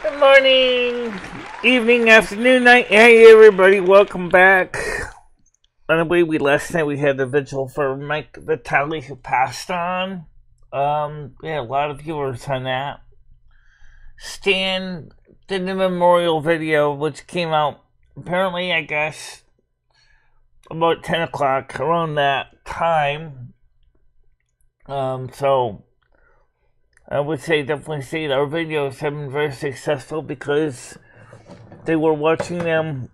Good morning, evening, afternoon, night. Hey everybody, welcome back. I believe last night we had the vigil for Mike Vitale who passed on. We had a lot of viewers on that. Stan did the memorial video, which came out apparently, I guess, about 10 o'clock, around that time. So I would definitely say that our videos have been very successful because they were watching them,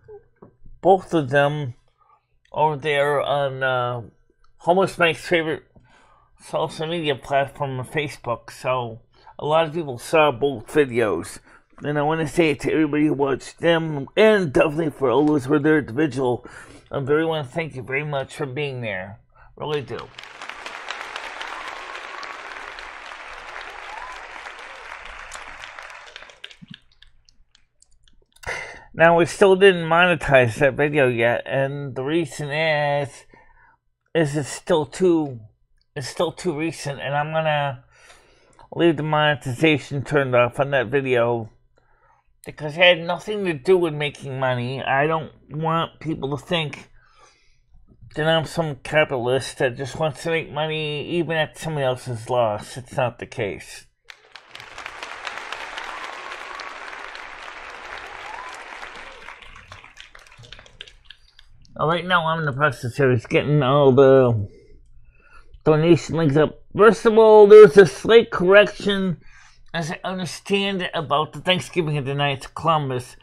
both of them, over there on Homeless Mike's favorite social media platform on Facebook. So a lot of people saw both videos. And I want to say to everybody who watched them, and definitely for all those who were there at the vigil, I really want to thank you very much for being there. Really do. Now, we still didn't monetize that video yet, and the reason is it's still too recent, and I'm gonna leave the monetization turned off on that video because it had nothing to do with making money. I don't want people to think that I'm some capitalist that just wants to make money even at somebody else's loss. It's not the case. Right now, I'm in the process of getting all the donation links up. First of all, there's a slight correction, as I understand it, about the Thanksgiving of the Knights of Columbus.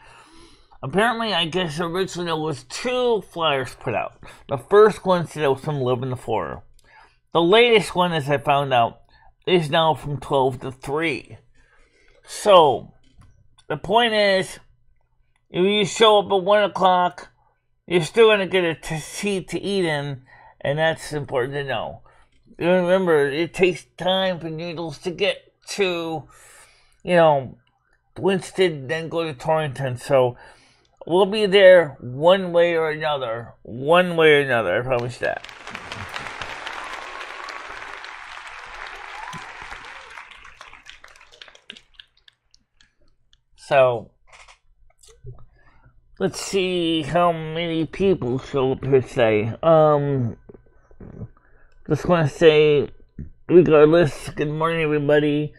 Apparently, I guess originally there was 2 flyers put out. The first one said it was from 11 to 4. The latest one, as I found out, is now from 12 to 3. So, the point is, if you show up at 1 o'clock, you're still going to get a seat to eat in, and that's important to know. Remember, it takes time for needles to get to, Winston, then go to Torrington. So we'll be there one way or another. One way or another, I promise that. So let's see how many people show up here today. Just want to say, regardless, good morning, everybody.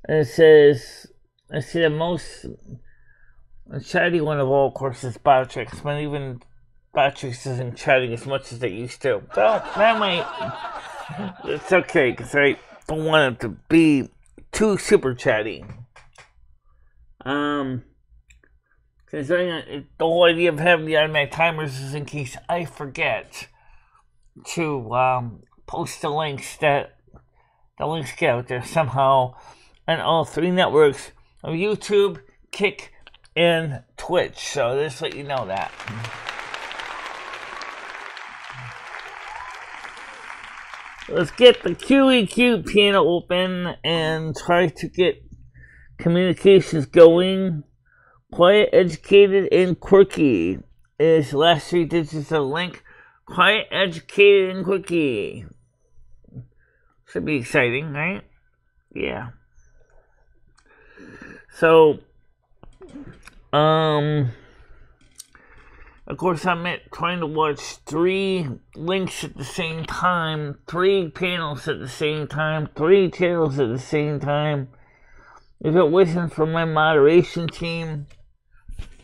And it says, I see the most chatty one of all, of course, is Botrix, but even Botrix isn't chatting as much as they used to. So, that might, it's okay, because I don't want it to be too super chatty. The whole idea of having the automatic timers is in case I forget to post the links get out there somehow on all 3 networks of YouTube, Kick, and Twitch. So just let you know that. Let's get the QEQ piano open and try to get communications going. Quiet, educated, and quirky is the last 3 digits of the link. Quiet, educated, and quirky. Should be exciting, right? Yeah. So, of course, I'm trying to watch 3 links at the same time, 3 panels at the same time, 3 channels at the same time. If it wasn't for my moderation team,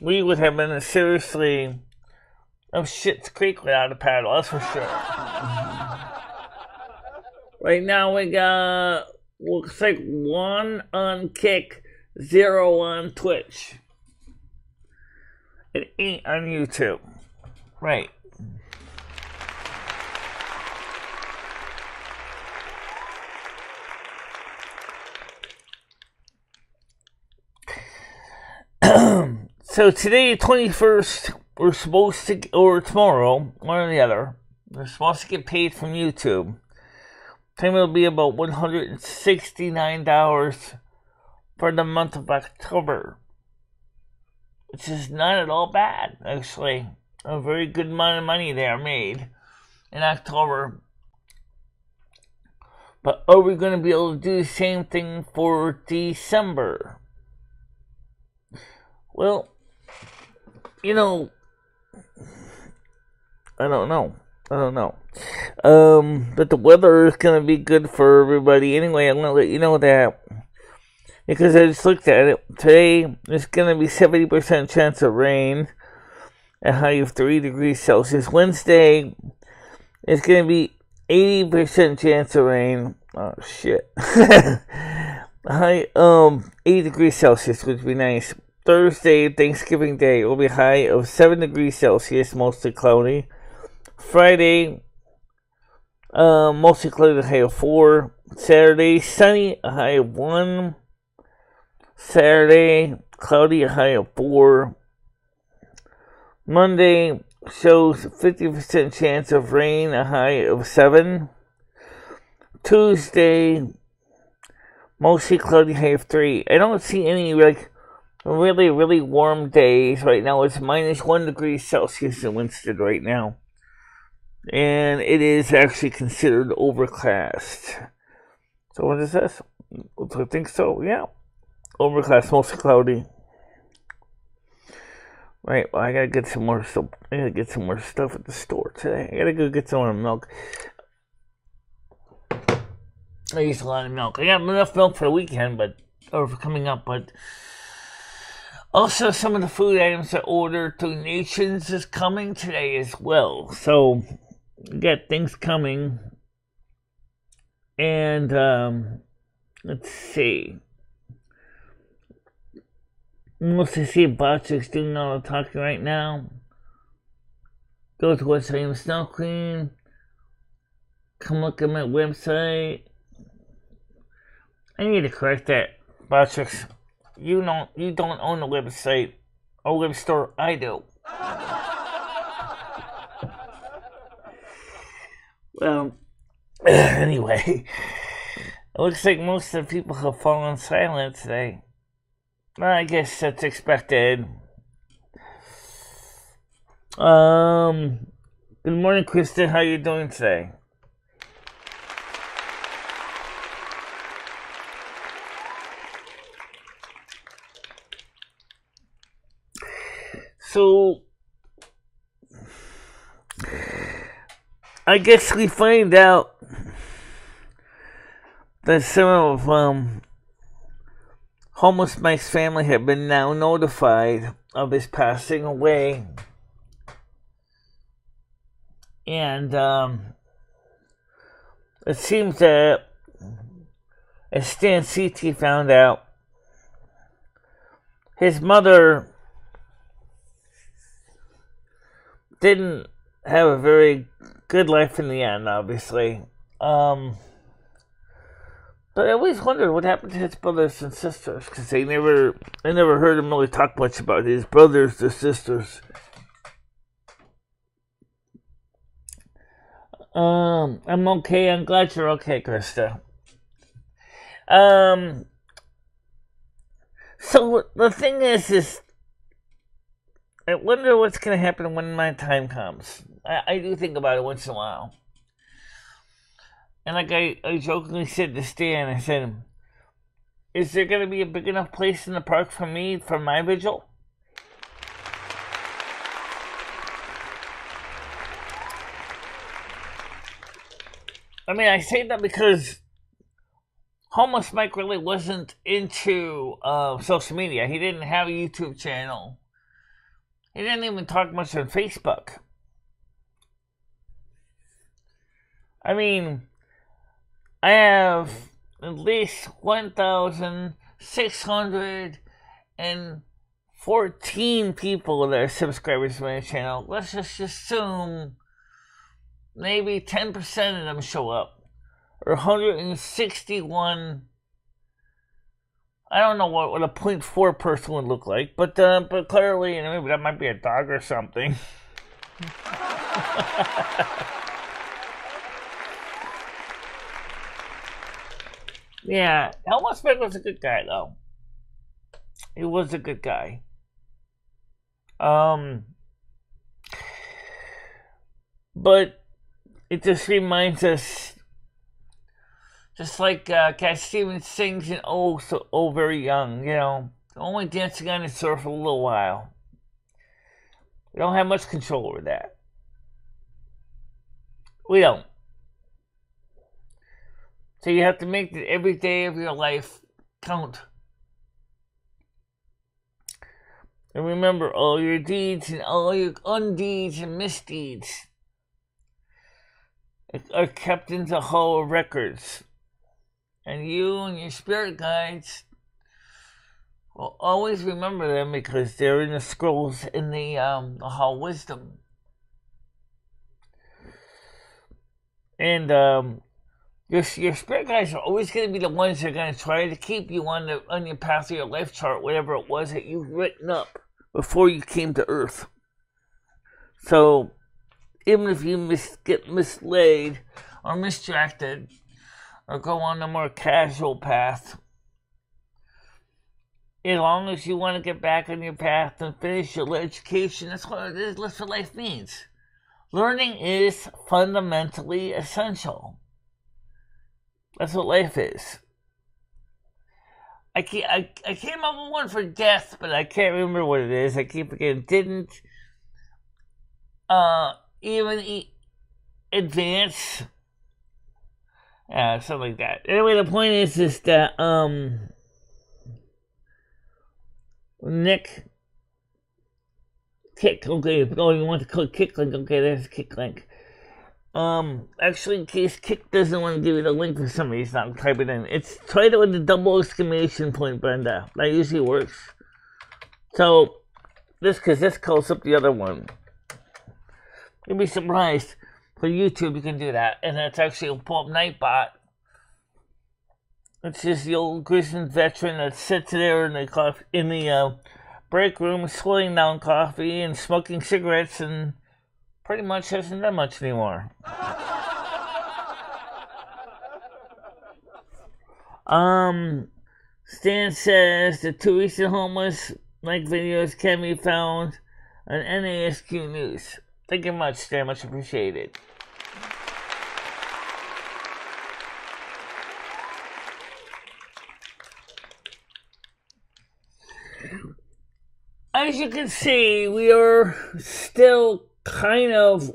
we would have been seriously of Shit's Creek without a paddle, that's for sure. Right now we got, looks like 1 on Kick, 0 on Twitch, and 8 on YouTube. Right. So today, 21st, we're supposed to, or tomorrow, one or the other, we're supposed to get paid from YouTube. Time will be about $169 for the month of October, which is not at all bad, actually. A very good amount of money there made in October. But are we going to be able to do the same thing for December? Well, you know, I don't know. But the weather is going to be good for everybody. Anyway, I'm going to let you know that. Because I just looked at it. Today, there's going to be 70% chance of rain. A high of 3 degrees Celsius. Wednesday, it's going to be 80% chance of rain. Oh, shit. High, 8 degrees Celsius, which would be nice. Thursday, Thanksgiving Day, will be a high of 7 degrees Celsius, mostly cloudy. Friday, mostly cloudy, a high of 4. Saturday, sunny, a high of 1. Saturday, cloudy, a high of 4. Monday shows 50% chance of rain, a high of 7. Tuesday, mostly cloudy, high of 3. I don't see any, really, really warm days right now. It's minus 1 degree Celsius in Winston right now. And it is actually considered overcast. So what is this? I think so, yeah. Overcast, mostly cloudy. Right, well, I gotta get some more stuff. I gotta get some more stuff at the store today. I gotta go get some more milk. I used a lot of milk. I got enough milk for the weekend, or for coming up, but also some of the food items I ordered through Nations is coming today as well. So, we got things coming. And, let's see. Mostly see Botchick's doing all the talking right now. Go to what's name Snow Queen. Come look at my website. I need to correct that, Botchick's. You don't own a website or web store. I do. Well, anyway, it looks like most of the people have fallen silent today. Well, I guess that's expected. Good morning, Krista. How you doing today? So, I guess we find out that some of homeless Mike's family have been now notified of his passing away. And it seems that, as Stan CT found out, his mother didn't have a very good life in the end, obviously. But I always wondered what happened to his brothers and sisters, because I never heard him really talk much about his brothers or sisters. I'm okay. I'm glad you're okay, Krista. So the thing is I wonder what's going to happen when my time comes. I do think about it once in a while. And like I jokingly said to Stan, I said, is there going to be a big enough place in the park for me for my vigil? I mean, I say that because homeless Mike really wasn't into social media. He didn't have a YouTube channel. He didn't even talk much on Facebook. I mean, I have at least 1,614 people that are subscribers to my channel. Let's just assume maybe 10% of them show up. Or 161 I don't know what a 0.4 person would look like, but clearly, you know, maybe that might be a dog or something. Yeah, Elmo Smith was a good guy, though. He was a good guy. But it just reminds us, just like Cat Stevens sings in Oh Very Young, you know, only dancing on the surf for a little while. We don't have much control over that. We don't. So you have to make every day of your life count. And remember, all your deeds and all your undeeds and misdeeds are kept in the hall of records. And you and your spirit guides will always remember them because they're in the scrolls in the Hall of Wisdom. And your spirit guides are always going to be the ones that are going to try to keep you on your path of your life chart, whatever it was that you've written up before you came to Earth. So even if you get mislaid or misdirected or go on a more casual path, as long as you want to get back on your path and finish your education, that's what it is. That's what life means. Learning is fundamentally essential. That's what life is. I came up with one for death, but I can't remember what it is. I keep forgetting. Didn't even advance. Something like that. Anyway, the point is that Nick Kick. Okay, oh, you want to click Kick link? Okay, there's a Kick link. Actually, in case Kick doesn't want to give you the link for some reason, I'll type it in. Try it with the double exclamation point, Brenda. That usually works. So, because this calls up the other one. You'll be surprised. For YouTube, you can do that. And it's actually a pull up Nightbot. It's just the old Christian veteran that sits there in the break room, swilling down coffee and smoking cigarettes and pretty much hasn't done much anymore. Stan says the 2 recent homeless like videos can be found on NASQ News. Thank you much, Stan. Much appreciated. As you can see, we are still kind of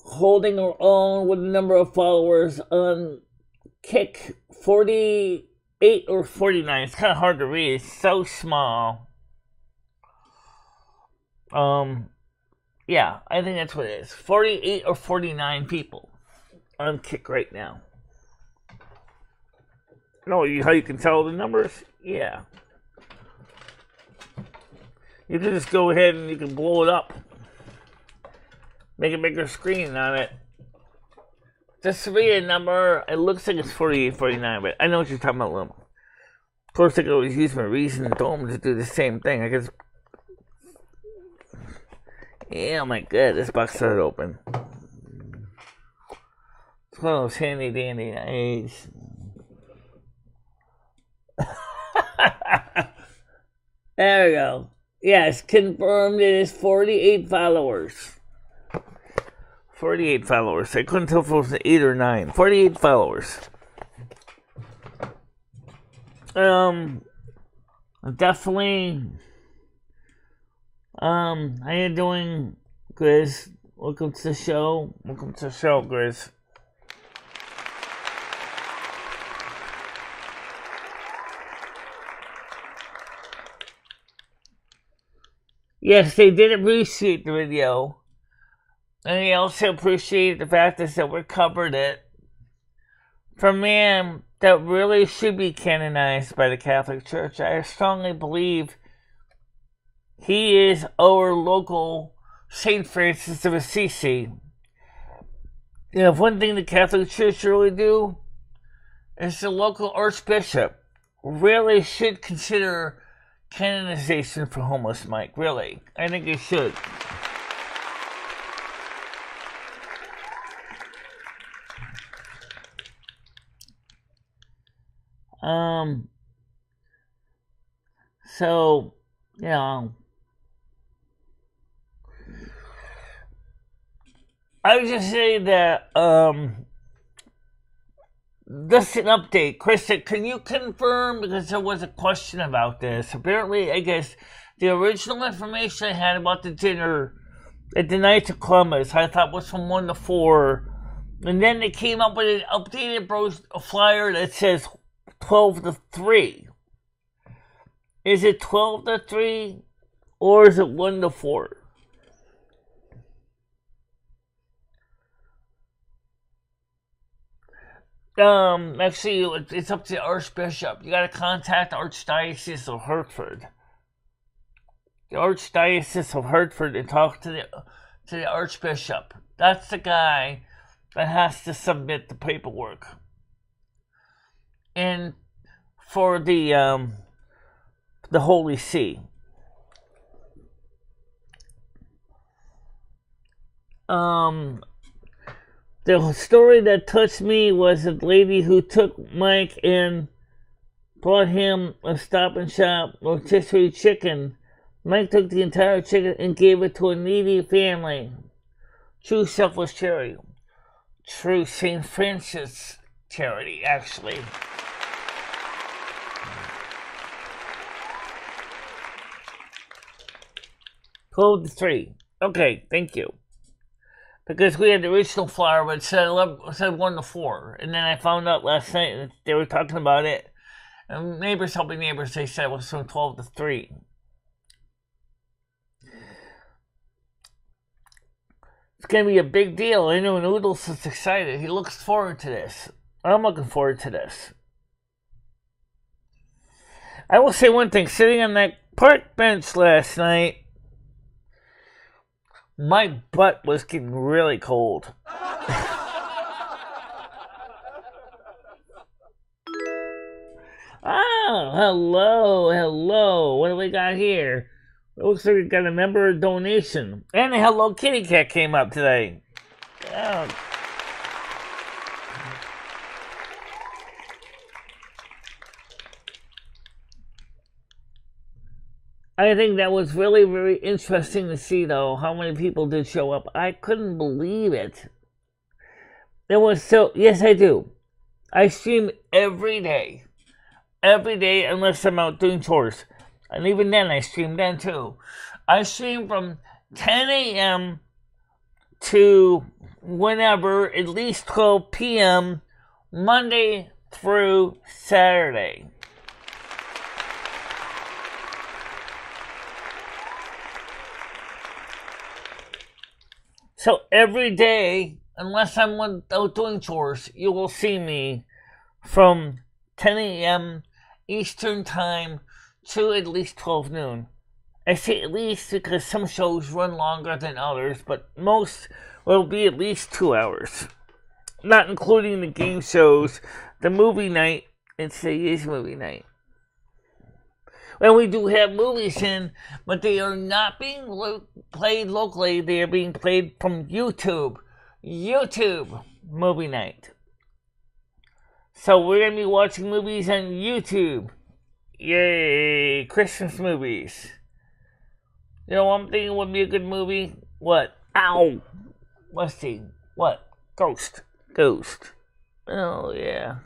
holding our own with the number of followers on Kick. 48 or 49. It's kind of hard to read. It's so small. Yeah, I think that's what it is. 48 or 49 people on Kick right now. How you can tell the numbers? Yeah. You can just go ahead and you can blow it up. Make a bigger screen on it. Just to read a number, it looks like it's 48, 49, but I know what you're talking about, Lil. Of course, I could always use my Reason Dome to do the same thing. I guess. Yeah, oh my god, this box started open. It's one of those handy dandy days. There we go. Yes, confirmed it is 48 followers. 48 followers. I couldn't tell if it was 8 or 9. 48 followers. Definitely. How you doing, Grizz? Welcome to the show. Welcome to the show, Grizz. Yes, they did appreciate the video. And they also appreciate the fact that we covered it. For a man that really should be canonized by the Catholic Church, I strongly believe he is our local St. Francis of Assisi. You know, if one thing the Catholic Church really do is the local archbishop really should consider canonization for homeless Mike. Really, I think it should. So, you know, I would just say that, just an update. Krista, can you confirm, because there was a question about this. Apparently, I guess, the original information I had about the dinner at the Knights of Columbus, I thought was from 1 to 4. And then they came up with an updated flyer that says 12 to 3. Is it 12 to 3 or is it 1 to 4? Actually, it's up to the Archbishop. You gotta contact the Archdiocese of Hartford. The Archdiocese of Hartford and talk to the Archbishop. That's the guy that has to submit the paperwork. And for the Holy See. The story that touched me was a lady who took Mike and brought him a Stop and Shop rotisserie chicken. Mike took the entire chicken and gave it to a needy family. True selfless charity. True St. Francis charity, actually. Code 3. Okay, thank you. Because we had the original flyer, but it said 1 to 4. And then I found out last night that they were talking about it. And Neighbors Helping Neighbors, they said it was from 12 to 3. It's going to be a big deal. I know Noodles is excited. He looks forward to this. I'm looking forward to this. I will say one thing. Sitting on that park bench last night, my butt was getting really cold. Oh, hello. What do we got here? It looks like we got a member donation. And a Hello Kitty cat came up today. Oh. I think that was really, very interesting to see, though, how many people did show up. I couldn't believe it. It was so... Yes, I do. I stream every day. Every day, unless I'm out doing chores. And even then, I stream then, too. I stream from 10 a.m. to whenever, at least 12 p.m., Monday through Saturday. So every day, unless I'm out doing chores, you will see me from 10 a.m. Eastern Time to at least 12 noon. I say at least because some shows run longer than others, but most will be at least 2 hours. Not including the game shows, the movie night, and today's movie night. Well, we do have movies in, but they are not being played locally. They are being played from YouTube. YouTube movie night. So we're going to be watching movies on YouTube. Yay, Christmas movies. You know, I'm thinking would be a good movie. What? Ow! Let's see. What? Ghost. Oh, yeah.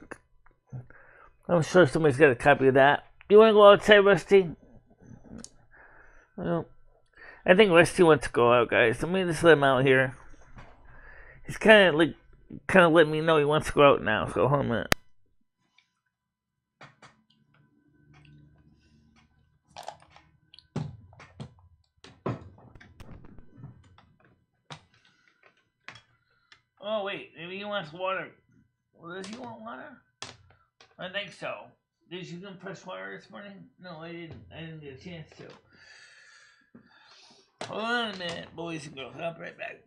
I'm sure somebody's got a copy of that. You want to go outside, Rusty? Well, I think Rusty wants to go out, guys. Let me just let him out here. He's kind of letting me know he wants to go out now. So hold on a minute. Oh wait, maybe he wants water. Well, does he want water? I think so. Did you compress water this morning? No, I didn't. I didn't get a chance to. Hold on a minute, boys and girls. I'll be right back.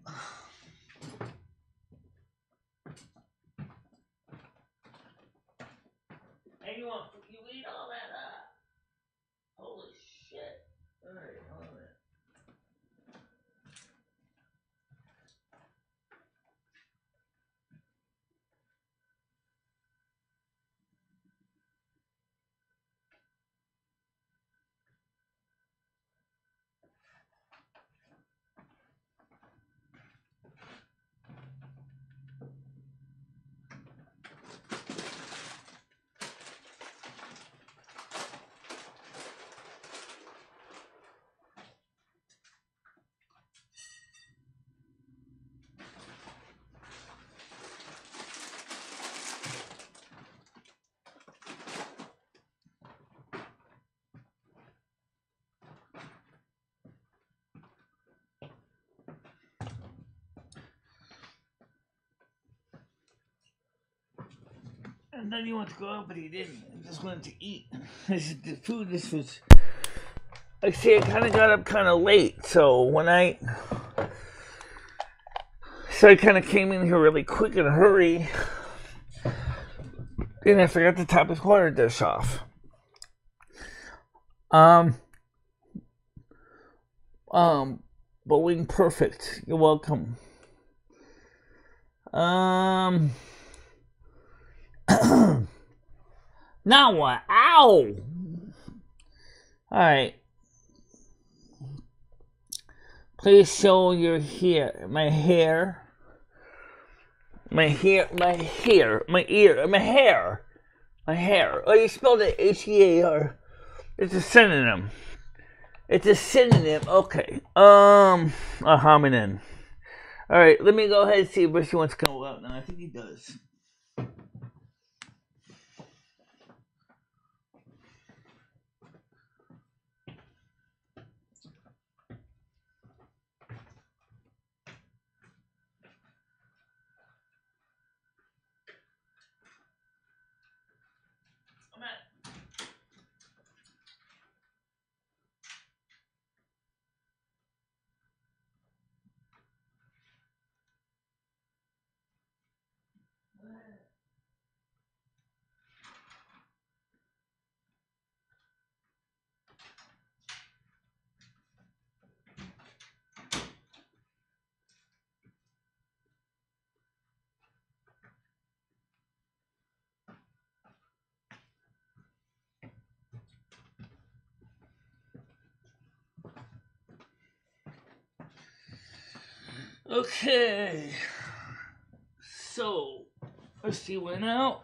Hey, you eat all And then he wanted to go out, but he didn't. He just wanted to eat. The food, this was... I say I kind of got up kind of late, so when I kind of came in here really quick in a hurry, and I forgot to top his water dish off. But wing perfect. You're welcome. Now what? Ow! Alright. Please show your hair. My hair. My hair. My hair. My ear. My hair. My hair. Oh, you spelled it H-E-A-R. It's a synonym. It's a synonym. Okay. A hominin. Alright, let me go ahead and see if he wants to go out now. I think he does. Okay, so let's see, went out.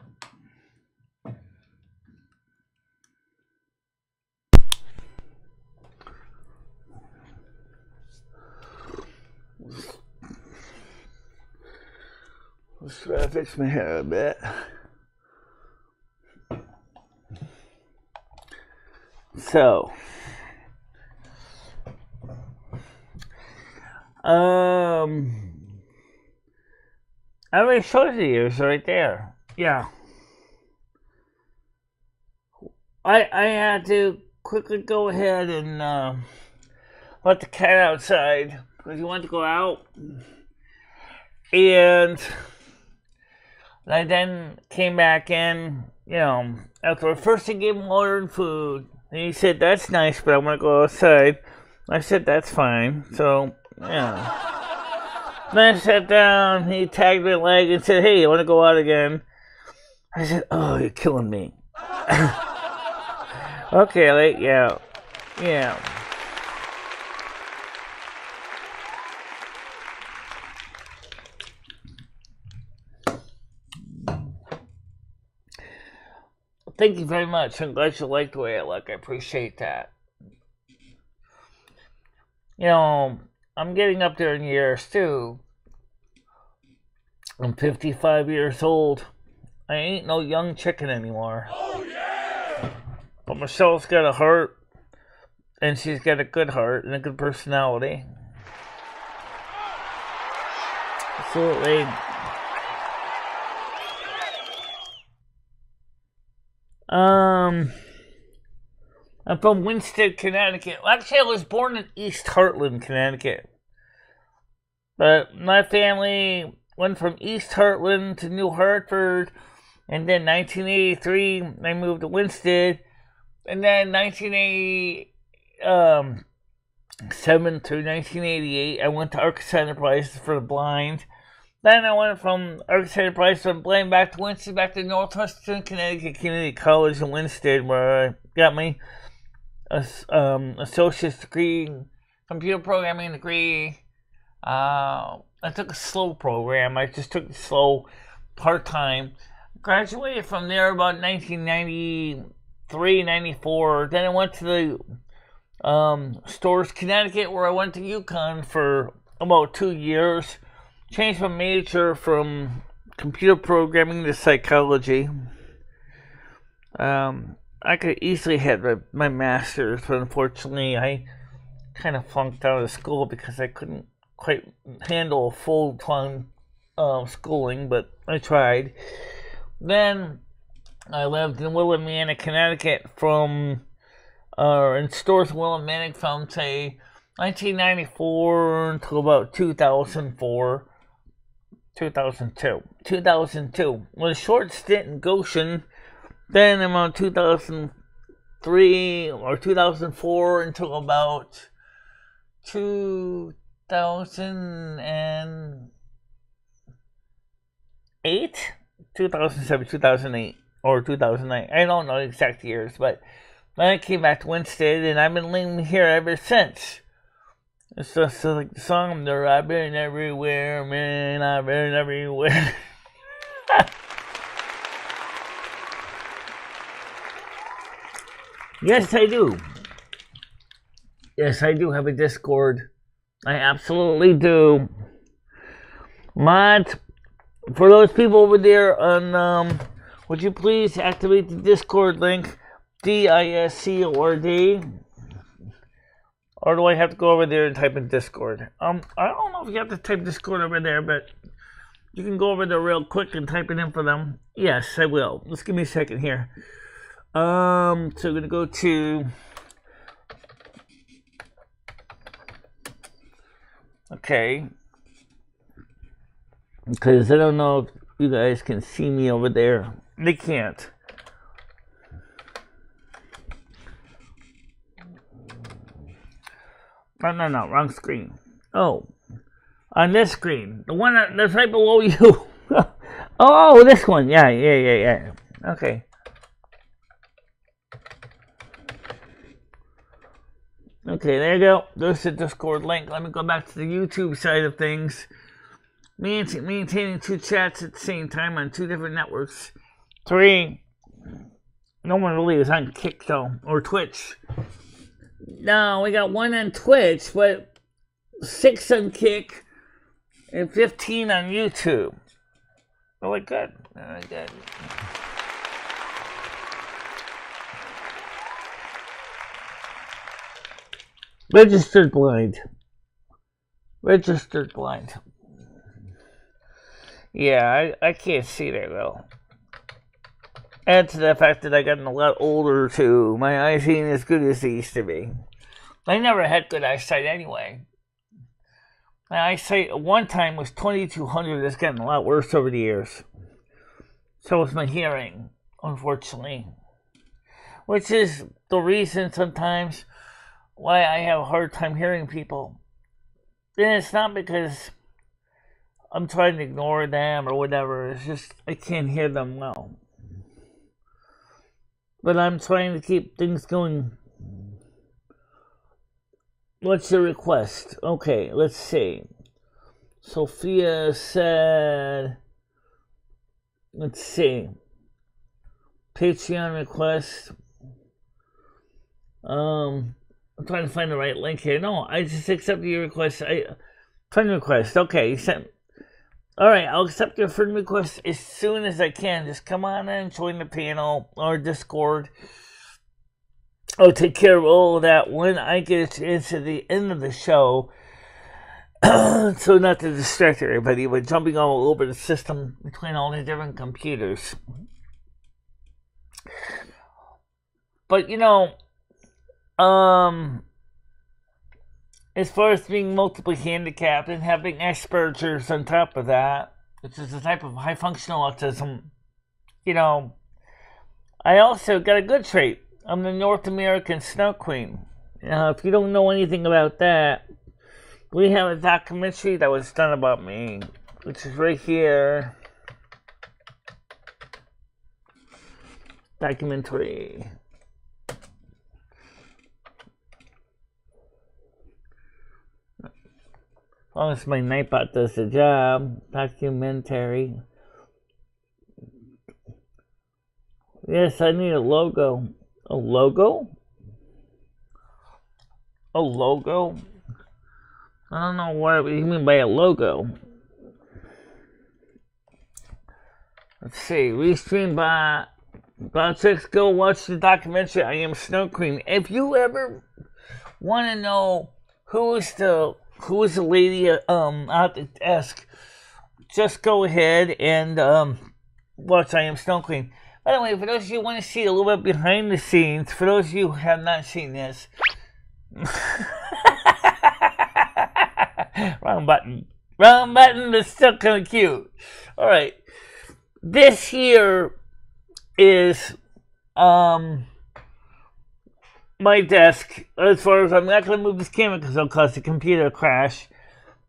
Let's try to fix my hair a bit. So, I already showed you yours right there. Yeah. I had to quickly go ahead and let the cat outside because he wanted to go out. And I then came back in, after first I gave him water and food. And he said, "That's nice, but I want to go outside." I said, "That's fine." So, yeah. Then I sat down, he tagged my leg and said, "Hey, you want to go out again?" I said, "Oh, you're killing me." Okay, yeah. Thank you very much. I'm glad you like the way I look. I appreciate that. I'm getting up there in years too. I'm 55 years old. I ain't no young chicken anymore. Oh yeah! But Michelle's got a heart, and she's got a good heart and a good personality. Absolutely. I'm from Winston, Connecticut. Actually, I was born in East Hartland, Connecticut. But my family went from East Hartland to New Hartford, and then 1983, I moved to Winston, and then 1987 through 1988, I went to Arkansas Enterprises for the Blind. Then I went from Arkansas Enterprises for the Blind back to Winston, back to Northwestern Connecticut Community College in Winston, where I got my associate's degree, computer programming degree. I took a slow program. I just took it slow, part-time. Graduated from there about 1993, 94. Then I went to the Stores, Connecticut, where I went to UConn for about 2 years. Changed my major from computer programming to psychology. I could easily have my master's, but unfortunately I kind of flunked out of school because I couldn't quite handle full-time schooling, but I tried. Then I lived in Willimantic, Connecticut in stores in Willimantic from, say, 1994 until about 2004. 2002. With a short stint in Goshen, then about 2003 or 2004 until about 2008, 2007, 2008, or 2009. I don't know the exact years, but then I came back to Winston, and I've been living here ever since. It's just like the song, I've been everywhere, man, I've been everywhere. Yes, I do. Yes, I do have a Discord. I absolutely do. Mods, for those people over there on, would you please activate the Discord link, DISCORD? Or do I have to go over there and type in Discord? I don't know if you have to type Discord over there, but you can go over there real quick and type it in for them. Yes, I will. Just give me a second here. So I'm going to go to... Okay. Because I don't know if you guys can see me over there. They can't. No, wrong screen. Oh, on this screen. The one that's right below you. Oh, this one. Yeah. Okay. Okay, there you go. There's the Discord link. Let me go back to the YouTube side of things. Maintaining two chats at the same time on two different networks. 3. No one really is on Kick, though, or Twitch. No, we got 1 on Twitch, but 6 on Kick and 15 on YouTube. Really good. Really good. Registered blind. Yeah, I can't see that well. Add to the fact that I gotten a lot older too. My eyes ain't as good as they used to be. I never had good eyesight anyway. My eyesight at one time was 2200. It's gotten a lot worse over the years. So is my hearing, unfortunately. Which is the reason sometimes why I have a hard time hearing people. And it's not because I'm trying to ignore them or whatever. It's just I can't hear them well. But I'm trying to keep things going. What's your request? Okay, let's see. Sophia said, let's see. Patreon request. I'm trying to find the right link here. No, I just accepted your request. Friend request. Okay, you sent. Alright, I'll accept your friend request as soon as I can. Just come on in, join the panel or Discord. I'll take care of all of that when I get a chance at the end of the show. So not to distract everybody, but jumping all over the system between all the different computers. But, as far as being multiply handicapped and having Asperger's on top of that, which is a type of high functional autism, I also got a good trait. I'm the North American Snow Queen. If you don't know anything about that, we have a documentary that was done about me, which is right here. Documentary. As long as my Nightbot does the job. Documentary. Yes, I need a logo. A logo? A logo? I don't know what you mean by a logo. Let's see. Restream by about 6. Go watch the documentary. I Am Snow Queen. If you ever want to know who is the lady at the desk, just go ahead and watch I Am Snow Queen. By the way, for those of you who want to see a little bit behind the scenes, for those of you who have not seen this, wrong button, but still kind of cute. All right, this here is my desk. As far as I'm not going to move this camera because it'll cause the computer to crash.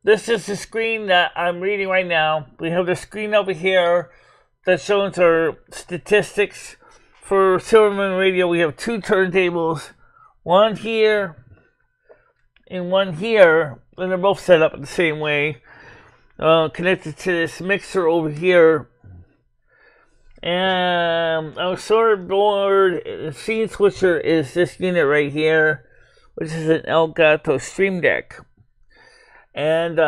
This is the screen that I'm reading right now. We have the screen over here that shows our statistics. For Silvermoon Radio, we have 2 turntables, one here and one here, and they're both set up the same way, connected to this mixer over here. And our board, the scene switcher is this unit right here, which is an Elgato Stream Deck. And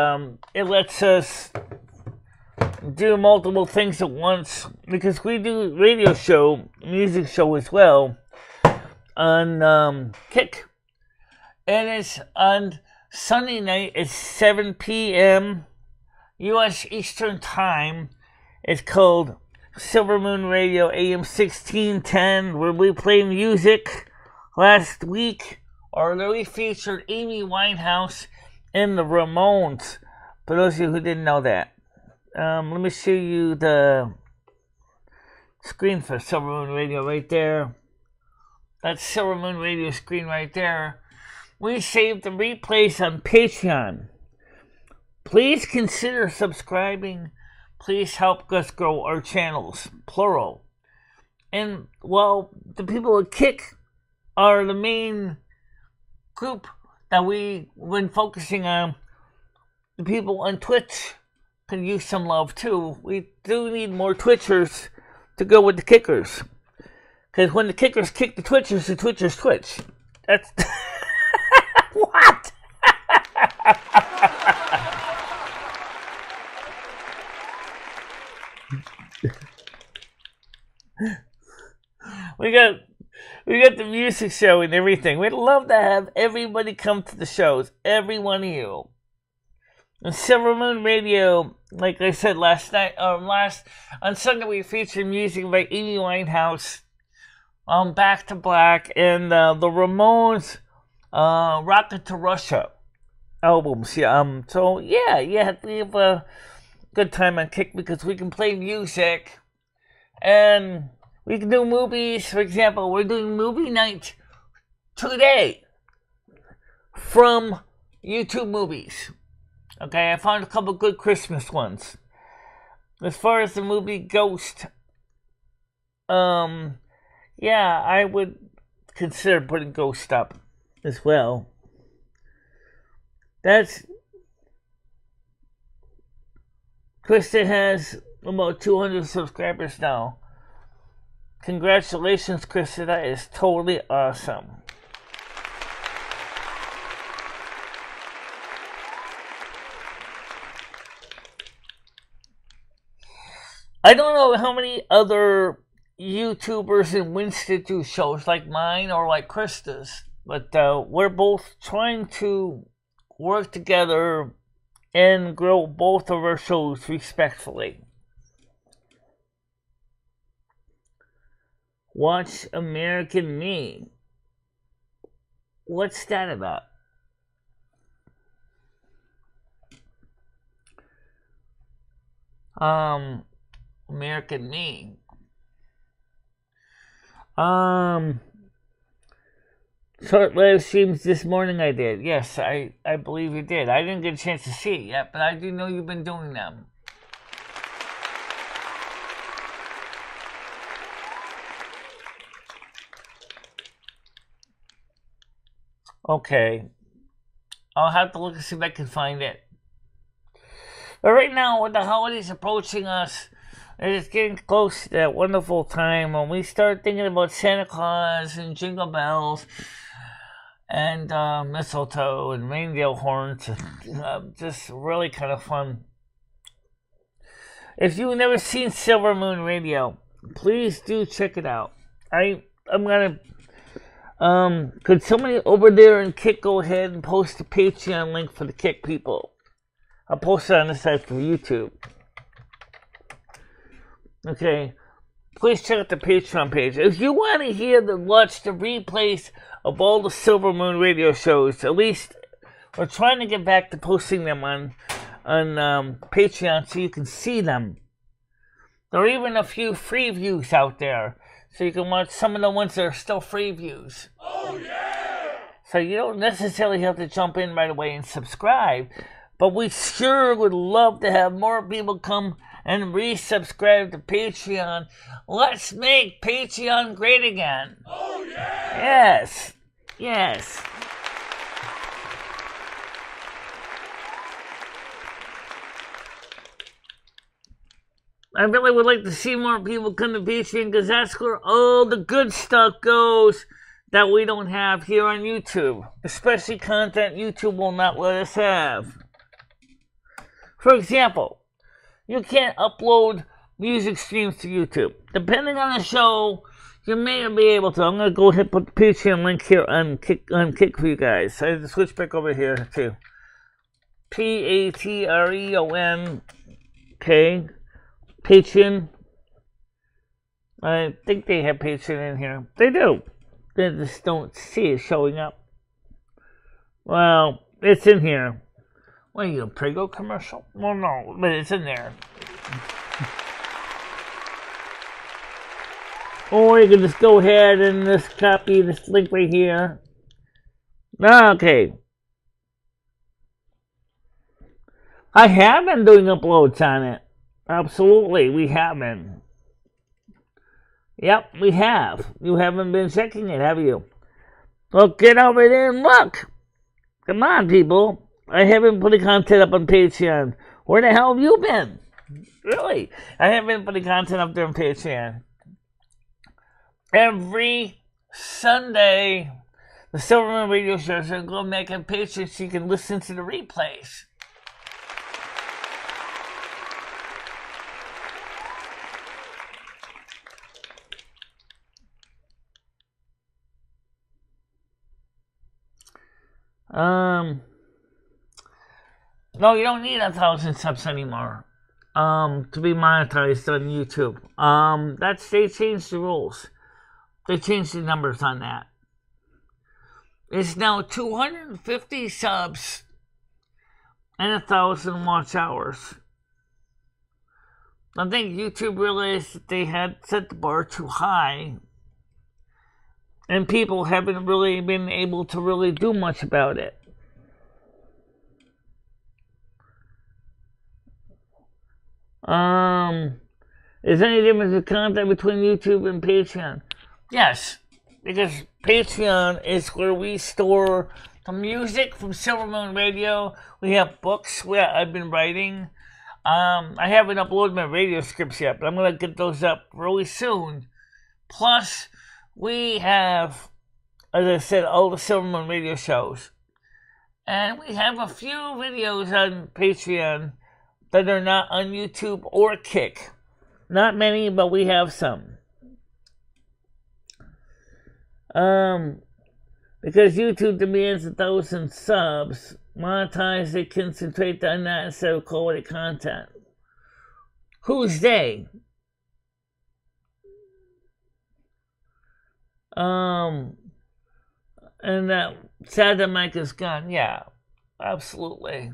it lets us do multiple things at once, because we do radio show, music show as well, on Kick. And it's on Sunday night at 7 p.m. U.S. Eastern Time. It's called Silvermoon Radio AM 1610, where we play music. Last week, we featured Amy Winehouse and the Ramones, for those of you who didn't know that. Let me show you the screen for Silvermoon Radio right there. That's Silvermoon Radio screen right there. We saved the replays on Patreon. Please consider subscribing. Please help us grow our channels, plural. And, well, the people at Kick are the main group that we've been focusing on. The people on Twitch can use some love too. We do need more Twitchers to go with the Kickers. Because when the Kickers kick the Twitchers twitch. That's... What? We got the music show and everything. We'd love to have everybody come to the shows. Every one of you. And Silvermoon Radio, like I said last night, on Sunday we featured music by Amy Winehouse, Back to Black, and the Ramones, Rocket to Russia albums. Yeah. So yeah, we have a good time on Kick because we can play music and we can do movies. For example, we're doing movie night today from YouTube movies. Okay, I found a couple good Christmas ones. As far as the movie Ghost, yeah, I would consider putting Ghost up as well. Krista has about 200 subscribers now. Congratulations, Krista. That is totally awesome. I don't know how many other YouTubers in Winston do shows like mine or like Krista's, but we're both trying to work together and grow both of our shows respectfully. Watch American Me. What's that about? American Me. Short live streams this morning I did. Yes, I believe you did. I didn't get a chance to see it yet, but I do know you've been doing them. Okay. I'll have to look and see if I can find it. But right now, with the holidays approaching us, it's getting close to that wonderful time when we start thinking about Santa Claus and Jingle Bells and mistletoe and reindeer horns. Just really kind of fun. If you've never seen Silvermoon Radio, please do check it out. I'm gonna could somebody over there in Kick go ahead and post the Patreon link for the Kick people? I'll post it on the site for YouTube. Okay, please check out the Patreon page. If you want to watch the replays of all the Silvermoon radio shows, at least we're trying to get back to posting them on Patreon so you can see them. There are even a few free views out there, so you can watch some of the ones that are still free views. Oh, yeah! So you don't necessarily have to jump in right away and subscribe, but we sure would love to have more people come and resubscribe to Patreon. Let's make Patreon great again. Oh, yeah! Yes. Yes. I really would like to see more people come to Patreon because that's where all the good stuff goes that we don't have here on YouTube. Especially content YouTube will not let us have. For example, you can't upload music streams to YouTube. Depending on the show, you may not be able to. I'm going to go ahead and put the Patreon link here on Kick for you guys. I have to switch back over here to Patreon. Okay. Patreon. I think they have Patreon in here. They do. They just don't see it showing up. Well, it's in here. What are you, a Prego commercial? Well, no, but it's in there. Or you can just go ahead and just copy this link right here. Okay. I have been doing uploads on it. Absolutely, we have been. Yep, we have. You haven't been checking it, have you? Well, get over there and look. Come on, people. I haven't put the content up on Patreon. Where the hell have you been? Really? I haven't been putting content up there on Patreon. Every Sunday, the Silvermoon radio shows are going to make a Patreon so you can listen to the replays. No, you don't need 1,000 subs anymore to be monetized on YouTube. They changed the rules. They changed the numbers on that. It's now 250 subs and 1,000 watch hours. I think YouTube realized that they had set the bar too high, and people haven't really been able to really do much about it. Is there any difference in content between YouTube and Patreon? Yes, because Patreon is where we store the music from Silvermoon Radio. We have books I've been writing. I haven't uploaded my radio scripts yet, but I'm going to get those up really soon. Plus, we have, as I said, all the Silvermoon radio shows. And we have a few videos on Patreon that are not on YouTube or Kick. Not many, but we have some. Because YouTube demands 1,000 subs, monetize, they concentrate on that instead of quality content. Who's they? And that sad that Mike is gone. Yeah, absolutely.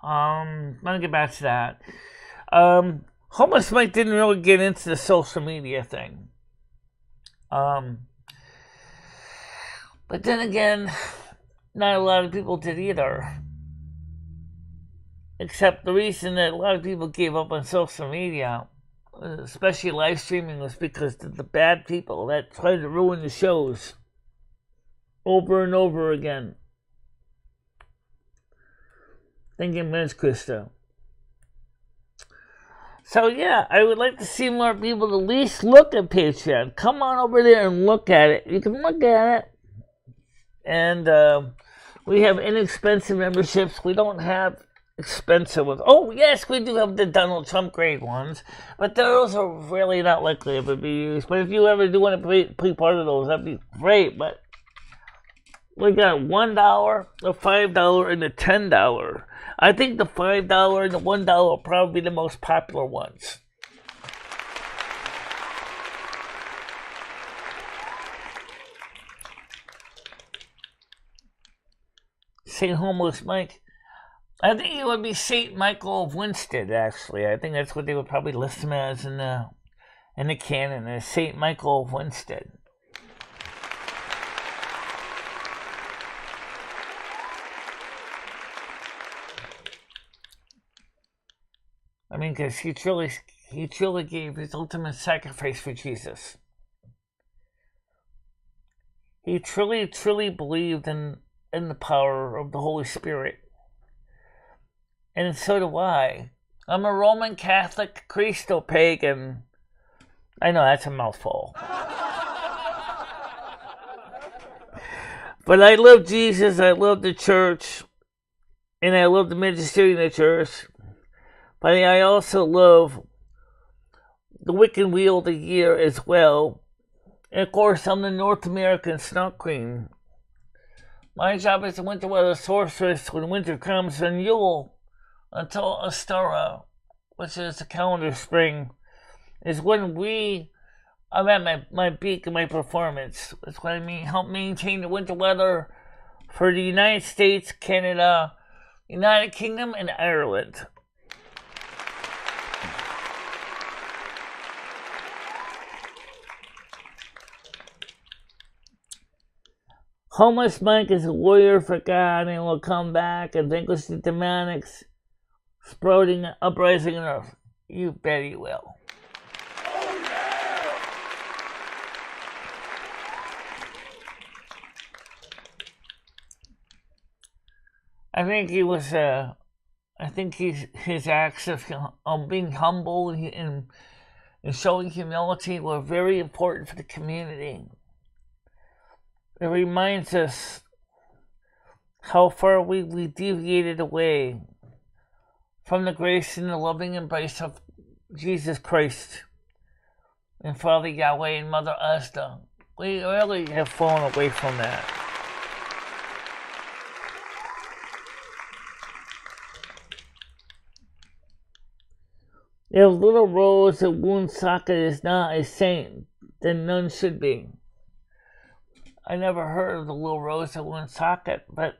I'm gonna get back to that. Homeless Mike didn't really get into the social media thing. But then again, not a lot of people did either. Except the reason that a lot of people gave up on social media, especially live streaming, was because of the bad people that tried to ruin the shows over and over again. Thank you, Ms. Krista. So yeah, I would like to see more people at least look at Patreon. Come on over there and look at it. You can look at it. And we have inexpensive memberships. We don't have expensive ones. Oh, yes, we do have the Donald Trump grade ones. But those are really not likely to ever be used. But if you ever do want to be part of those, that'd be great. But we got $1, the $5, and the $10. I think the $5 and the $1 are probably the most popular ones. St. Homeless Mike. I think he would be St. Michael of Winstead, actually. I think that's what they would probably list him as in the canon, as St. Michael of Winstead. I mean, because he truly gave his ultimate sacrifice for Jesus. He truly believed in the power of the Holy Spirit. And so do I. I'm a Roman Catholic Christo-pagan. I know, that's a mouthful. But I love Jesus, I love the church, and I love the ministry in the church. But I also love the Wiccan Wheel of the Year as well. And of course, I'm the North American Snout Queen. My job is the winter weather sorceress when winter comes, and Yule until Astara, which is the calendar spring, is when I'm at my peak of my performance. That's what I mean. Help maintain the winter weather for the United States, Canada, United Kingdom, and Ireland. Homeless Mike is a warrior for God and will come back and vanquish the demonics sprouting uprising in earth. You bet he will. Oh, yeah! I think he was. I think his acts of being humble and showing humility were very important for the community. It reminds us how far we deviated away from the grace and the loving embrace of Jesus Christ and Father Yahweh and Mother Asda. We really have fallen away from that. If little Rose of Woonsocket is not a saint, then none should be. I never heard of the Little Rose of Woonsocket, but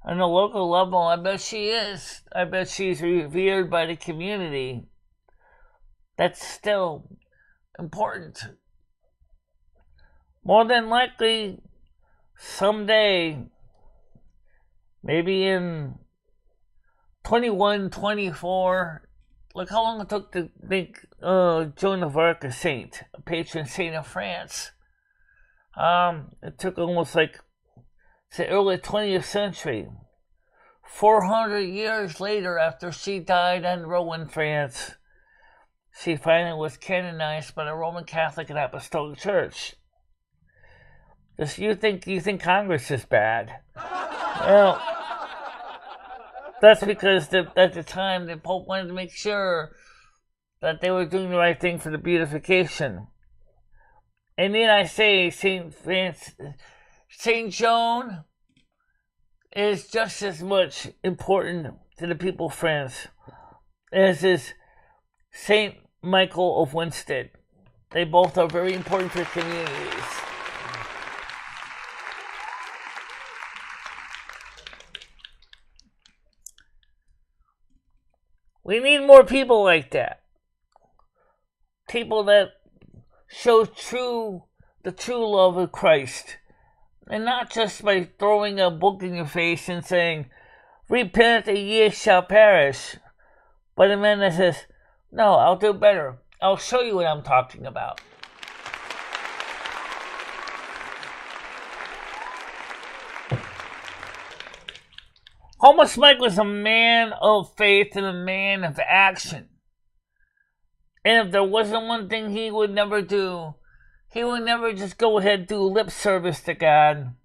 on a local level, I bet she is. I bet she's revered by the community. That's still important. More than likely, someday, maybe in 2124, look how long it took to make Joan of Arc a saint, a patron saint of France. It took almost like the early 20th century. 400 years later, after she died in Rouen, France, she finally was canonized by the Roman Catholic and Apostolic Church. You think Congress is bad? Well, that's because at the time the Pope wanted to make sure that they were doing the right thing for the beatification. And then I say Saint Joan is just as much important to the people of France as is Saint Michael of Winstead. They both are very important for communities. We need more people like that. People that show the true love of Christ. And not just by throwing a book in your face and saying, repent and ye shall perish. But a man that says, no, I'll do better. I'll show you what I'm talking about. Homeless Mike was a man of faith and a man of action. And if there wasn't one thing he would never do, he would never just go ahead and do lip service to God.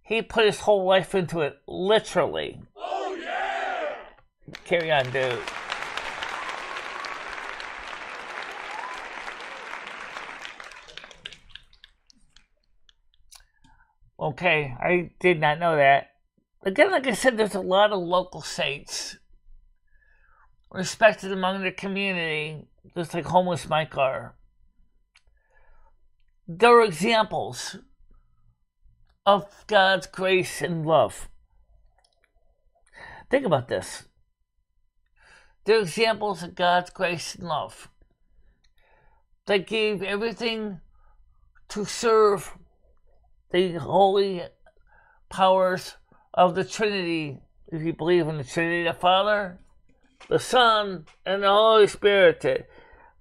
He put his whole life into it, literally. Oh, yeah! Carry on, dude. Okay, I did not know that. Again, like I said, there's a lot of local saints respected among the community, just like Homeless Mike are. There are examples of God's grace and love Think about this. They're examples of God's grace and love. They gave everything to serve the holy powers of the Trinity, if you believe in the Trinity, the Father, the Son, and the Holy Spirit.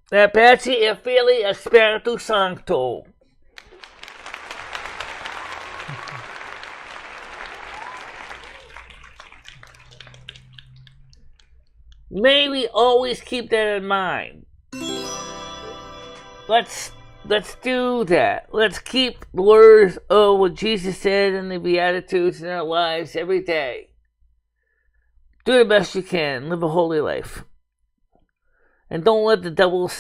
Patsy e Fili e Spiritu Sancto. May we always keep that in mind. Let's do that. Let's keep the words of what Jesus said in the Beatitudes in our lives every day. Do the best you can. Live a holy life. And don't let the devil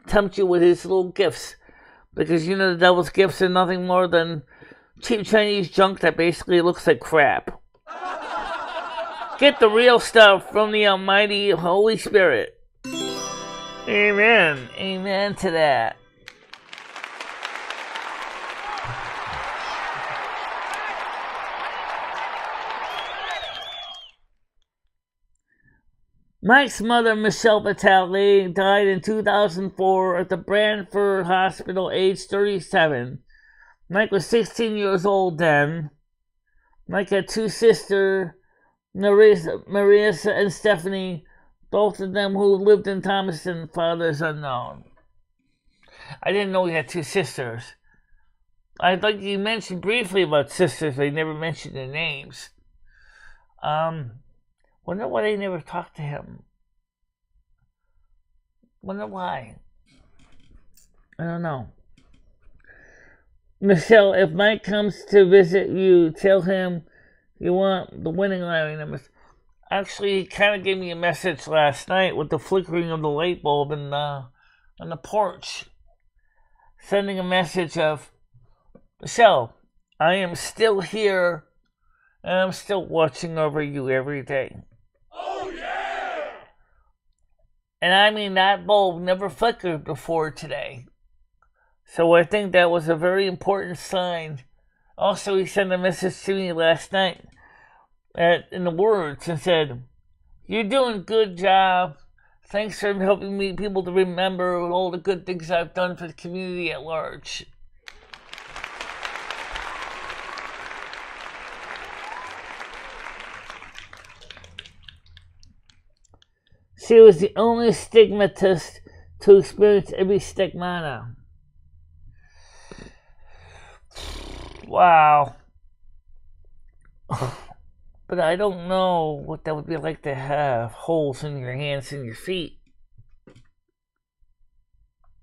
tempt you with his little gifts. Because you know the devil's gifts are nothing more than cheap Chinese junk that basically looks like crap. Get the real stuff from the Almighty Holy Spirit. Amen. Amen to that. Mike's mother, MicheleMarieDalene, died in 2004 at the Brantford Hospital, age 37. Mike was 16 years old then. Mike had two sisters, Marissa and Stephanie, both of them who lived in Thomaston, fathers unknown. I didn't know he had two sisters. I think you mentioned briefly about sisters, but he never mentioned their names. Wonder why they never talked to him. Wonder why. I don't know. Michelle, if Mike comes to visit you, tell him you want the winning lottery numbers. Actually, he kind of gave me a message last night with the flickering of the light bulb on the porch. Sending a message of, Michelle, I am still here and I'm still watching over you every day. Oh, yeah! And I mean, that bulb never flickered before today. So I think that was a very important sign. Also, he sent a message to me last night in the words and said, you're doing a good job. Thanks for helping me people to remember all the good things I've done for the community at large. She was the only stigmatist to experience every stigmata. Wow. But I don't know what that would be like to have holes in your hands and your feet.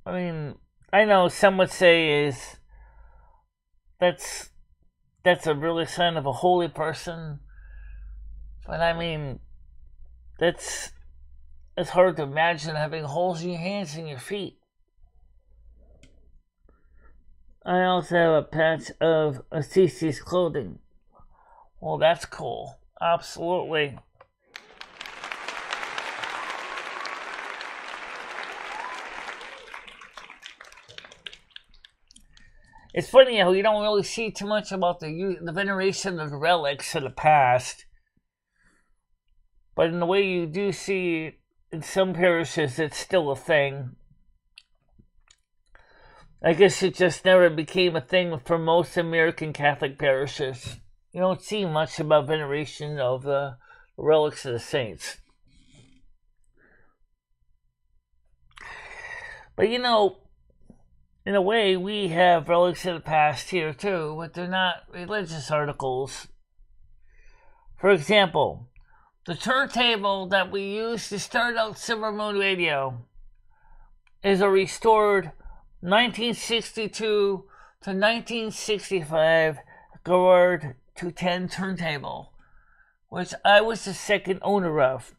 I mean, I know some would say that's a really sign of a holy person. But I mean, it's hard to imagine having holes in your hands and your feet. I also have a patch of Assisi's clothing. Well, that's cool. Absolutely. It's funny how you don't really see too much about the veneration of the relics of the past. But in the way you do see in some parishes, it's still a thing. I guess it just never became a thing for most American Catholic parishes. You don't see much about veneration of the relics of the saints. But you know, in a way, we have relics of the past here too, but they're not religious articles. For example, the turntable that we used to start out Silvermoon Radio is a restored 1962 to 1965 Gerard 210 turntable, which I was the second owner of.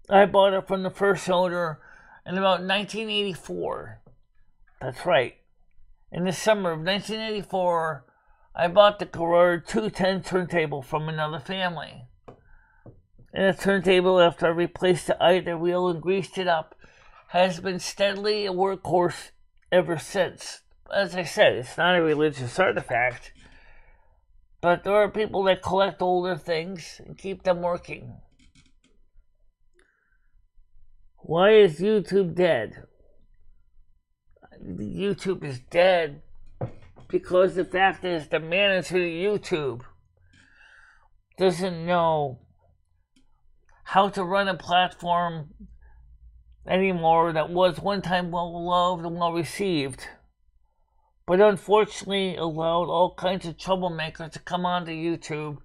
I bought it from the first owner in about 1984. That's right. In the summer of 1984, I bought the Gerard 210 turntable from another family. And the turntable, after I replaced the either wheel and greased it up, has been steadily a workhorse ever since. As I said, it's not a religious artifact, but there are people that collect older things and keep them working. Why is YouTube dead? YouTube is dead because the fact is the management of YouTube doesn't know how to run a platform anymore that was one time well loved and well received, but unfortunately allowed all kinds of troublemakers to come onto YouTube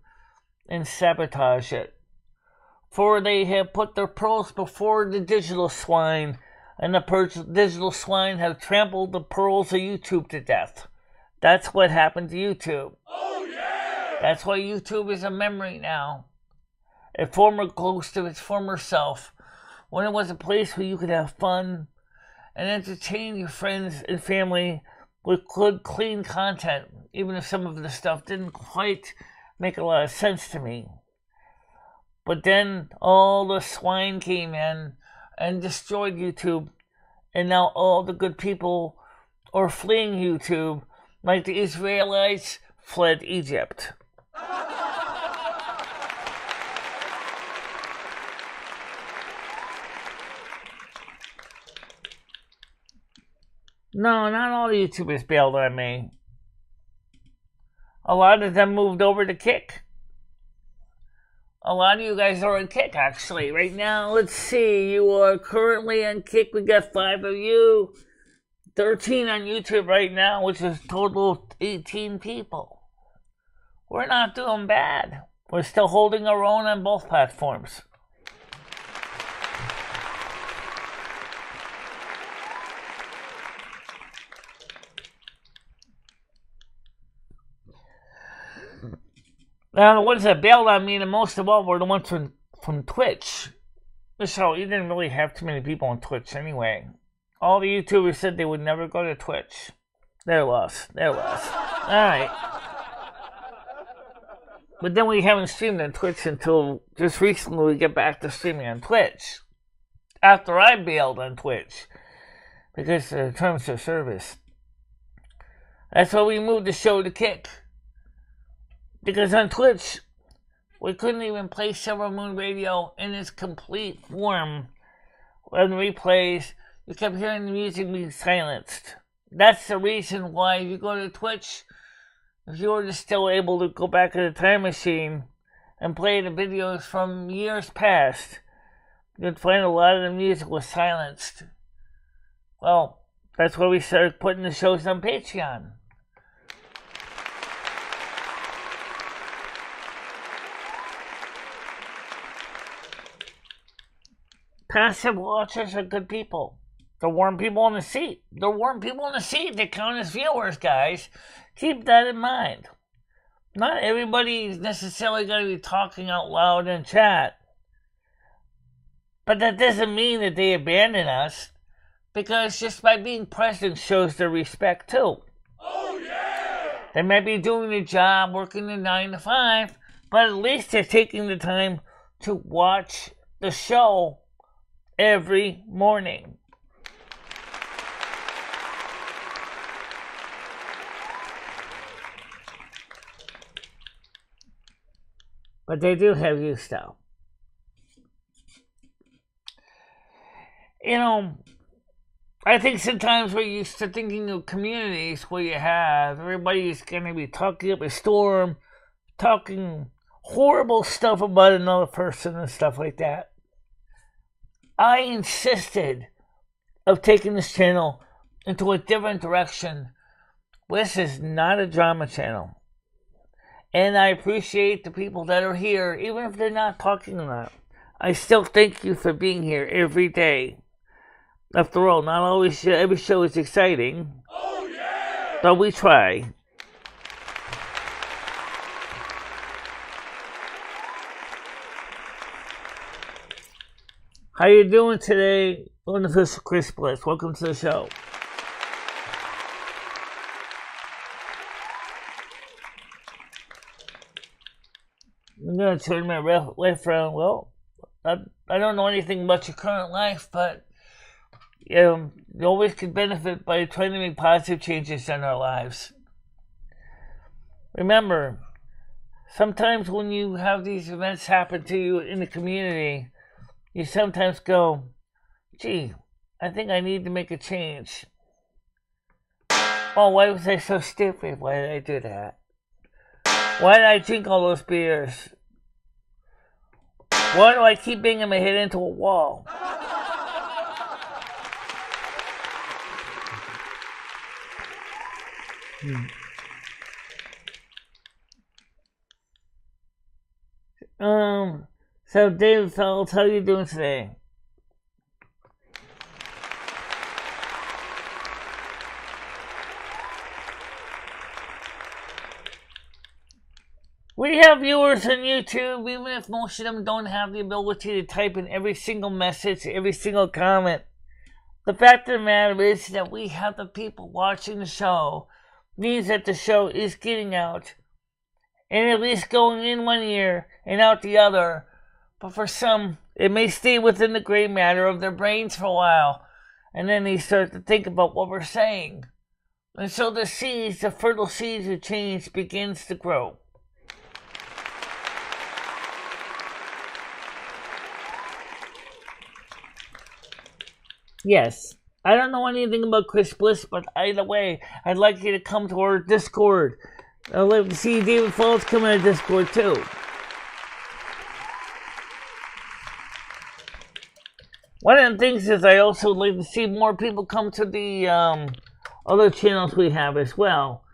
and sabotage it. For they have put their pearls before the digital swine, and the digital swine have trampled the pearls of YouTube to death. That's what happened to YouTube. Oh yeah! That's why YouTube is a memory now. A former ghost of its former self, when it was a place where you could have fun and entertain your friends and family with good, clean content, even if some of the stuff didn't quite make a lot of sense to me. But then all the swine came in and destroyed YouTube, and now all the good people are fleeing YouTube like the Israelites fled Egypt. No, not all the YouTubers bailed on me. A lot of them moved over to Kick. A lot of you guys are on Kick, actually. Right now, let's see. You are currently on Kick. We got 5 of you. 13 on YouTube right now, which is total of 18 people. We're not doing bad. We're still holding our own on both platforms. Now, the ones that bailed on me the most of all were the ones from Twitch. So, you didn't really have too many people on Twitch anyway. All the YouTubers said they would never go to Twitch. They're lost. Alright. But then we haven't streamed on Twitch until just recently we get back to streaming on Twitch. After I bailed on Twitch. Because of the terms of service. That's why we moved the show to Kick. Because on Twitch, we couldn't even play Silvermoon Radio in its complete form. On replays, you kept hearing the music being silenced. That's the reason why if you go to Twitch, if you were still able to go back in the time machine and play the videos from years past, you'd find a lot of the music was silenced. Well, that's why we started putting the shows on Patreon. Passive watchers are good people. They're warm people in the seat. They count as viewers, guys. Keep that in mind. Not everybody's necessarily going to be talking out loud in chat. But that doesn't mean that they abandon us. Because just by being present shows their respect too. Oh yeah! They might be doing the job, working the 9 to 5, but at least they're taking the time to watch the show every morning. But they do have you still. You know, I think sometimes we're used to thinking of communities where you have everybody's going to be talking up a storm, talking horrible stuff about another person and stuff like that. I insisted of taking this channel into a different direction. This is not a drama channel. And I appreciate the people that are here, even if they're not talking a lot. I still thank you for being here every day. After all, not always every show is exciting. Oh yeah! But we try. How you doing today, Unofficial Chris Bliss? Welcome to the show. I'm going to turn my life around. Well, I don't know anything about your current life, but you always can benefit by trying to make positive changes in our lives. Remember, sometimes when you have these events happen to you in the community, you sometimes go, gee, I think I need to make a change. Oh, why was I so stupid? Why did I do that? Why did I drink all those beers? Why do I keep banging my head into a wall? So David Feltz, how are you doing today? We have viewers on YouTube, even if most of them don't have the ability to type in every single message, every single comment. The fact of the matter is that we have the people watching the show, means that the show is getting out, and at least going in one ear and out the other. But for some, it may stay within the gray matter of their brains for a while, and then they start to think about what we're saying. And so the seeds, the fertile seeds of change begins to grow. Yes, I don't know anything about Chris Bliss, but either way, I'd like you to come to our Discord. I'd like to see David Falls come on Discord too. One of the things is I also like to see more people come to the other channels we have as well.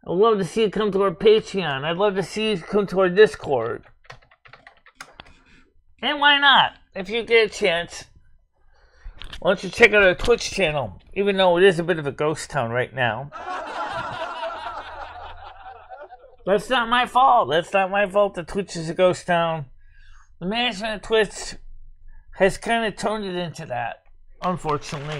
I'd love to see you come to our Patreon. I'd love to see you come to our Discord. And why not? If you get a chance, why don't you check out our Twitch channel, even though it is a bit of a ghost town right now. That's not my fault. That's not my fault that Twitch is a ghost town. The management of Twitch has kind of turned it into that, unfortunately.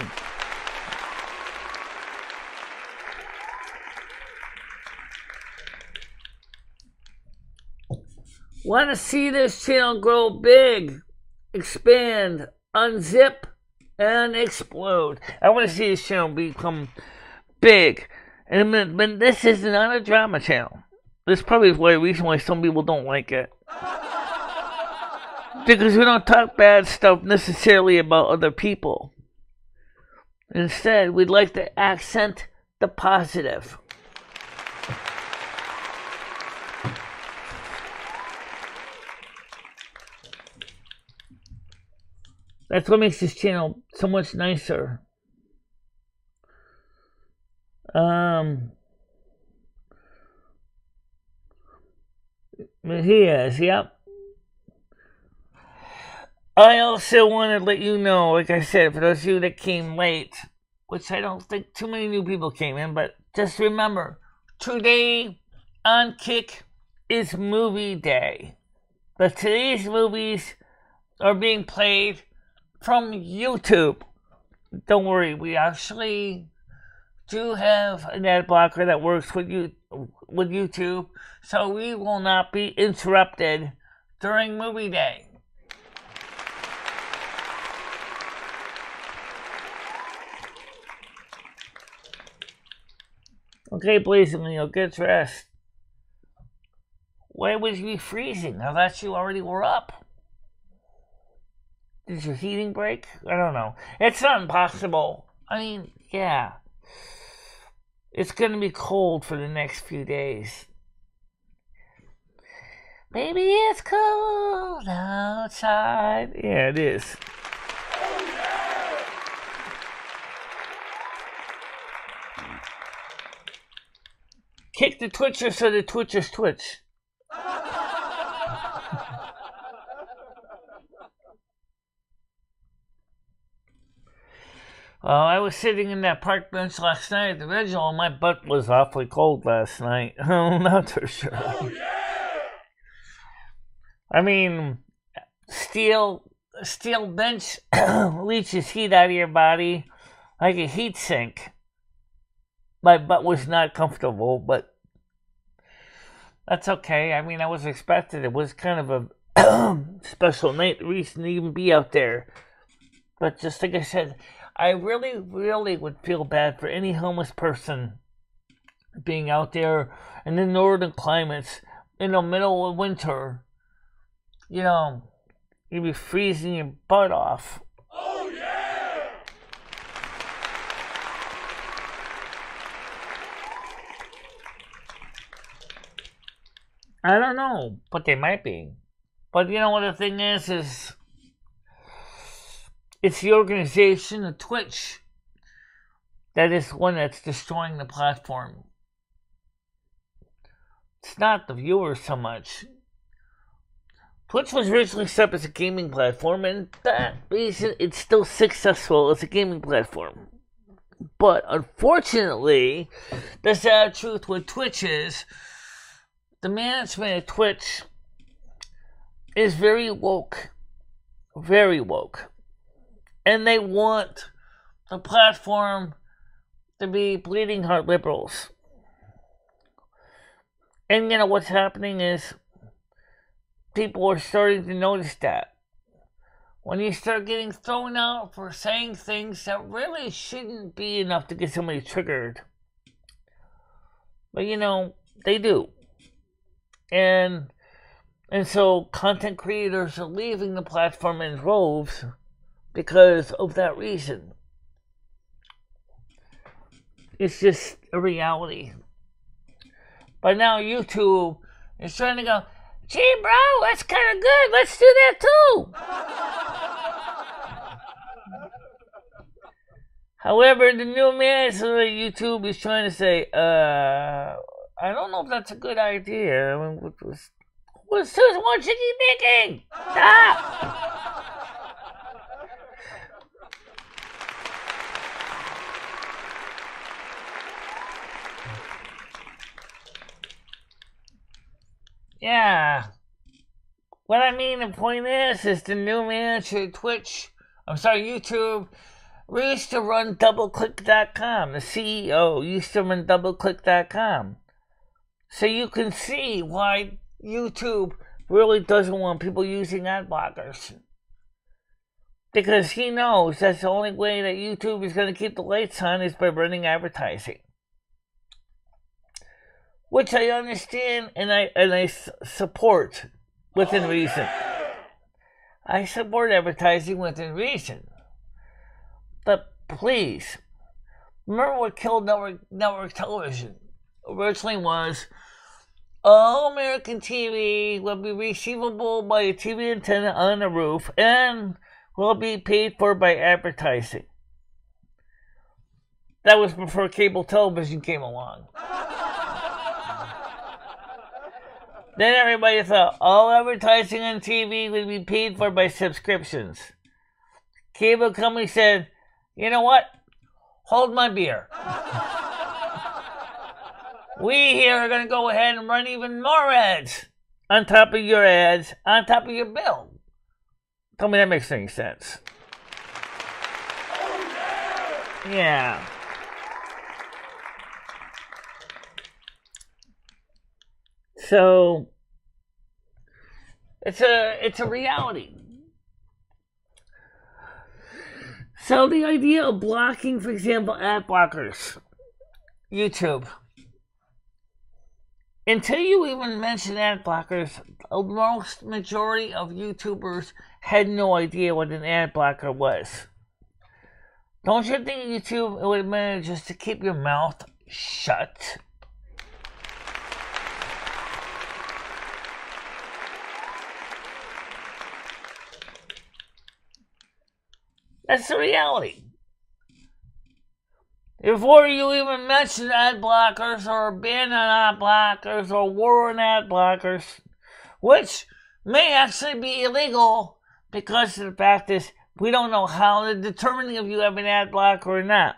Want to see this channel grow big, expand, unzip, and explode. I want to see this channel become big. And but this is not a drama channel. This probably is the reason why some people don't like it. Because we don't talk bad stuff necessarily about other people. Instead, we'd like to accent the positive. That's what makes this channel so much nicer. He is, yep. I also want to let you know, like I said, for those of you that came late, which I don't think too many new people came in, but just remember, today on Kick is movie day. But today's movies are being played from YouTube. Don't worry, we actually do have an ad blocker that works with YouTube, so we will not be interrupted during movie day. Okay, Blazing, you'll get dressed. Why would you be freezing? I thought you already were up. Did your heating break? I don't know. It's not impossible. I mean, yeah. It's going to be cold for the next few days. Maybe it's cold outside. Yeah, it is. Oh, yeah. Kick the Twitcher so the Twitchers twitch. I was sitting in that park bench last night at the original, and my butt was awfully cold last night. Not for sure. Oh, yeah! I mean, steel bench leaches heat out of your body like a heat sink. My butt was not comfortable, but that's okay. I mean, I was expected. It was kind of a special night, the reason to even be out there. But just like I said, I really, really would feel bad for any homeless person being out there in the northern climates in the middle of winter. You know, you'd be freezing your butt off. Oh, yeah! I don't know, but they might be. But you know what the thing is it's the organization of Twitch that is one that's destroying the platform. It's not the viewers so much. Twitch was originally set up as a gaming platform, and that reason it's still successful as a gaming platform. But unfortunately, the sad truth with Twitch is the management of Twitch is very woke. Very woke. And they want the platform to be bleeding heart liberals. And you know what's happening is people are starting to notice that. When you start getting thrown out for saying things that really shouldn't be enough to get somebody triggered. But you know, they do. And so content creators are leaving the platform in droves because of that reason. It's just a reality. But now YouTube is trying to go, gee, bro, that's kind of good. Let's do that too. However, the new management of YouTube is trying to say, I don't know if that's a good idea. I mean, what should you be thinking? Stop! Yeah. What I mean, the point is the new manager of YouTube, used to run DoubleClick.com. The CEO used to run DoubleClick.com. So you can see why YouTube really doesn't want people using ad blockers. Because he knows that's the only way that YouTube is going to keep the lights on is by running advertising. Which I understand and I support within reason. I support advertising within reason. But please, remember what killed network television originally was all American TV will be receivable by a TV antenna on a roof and will be paid for by advertising. That was before cable television came along. Then everybody thought all advertising on TV would be paid for by subscriptions. Cable company said, you know what? Hold my beer. We here are going to go ahead and run even more ads on top of your ads, on top of your bill. Tell me that makes any sense. Yeah. So it's a reality. So the idea of blocking, for example, ad blockers, YouTube. Until you even mention ad blockers, the majority of YouTubers had no idea what an ad blocker was. Don't you think YouTube would have been just to keep your mouth shut? That's the reality. Before you even mention ad blockers or ban on ad blockers or war on ad blockers, which may actually be illegal because of the fact is we don't know how they're determining if you have an ad blocker or not.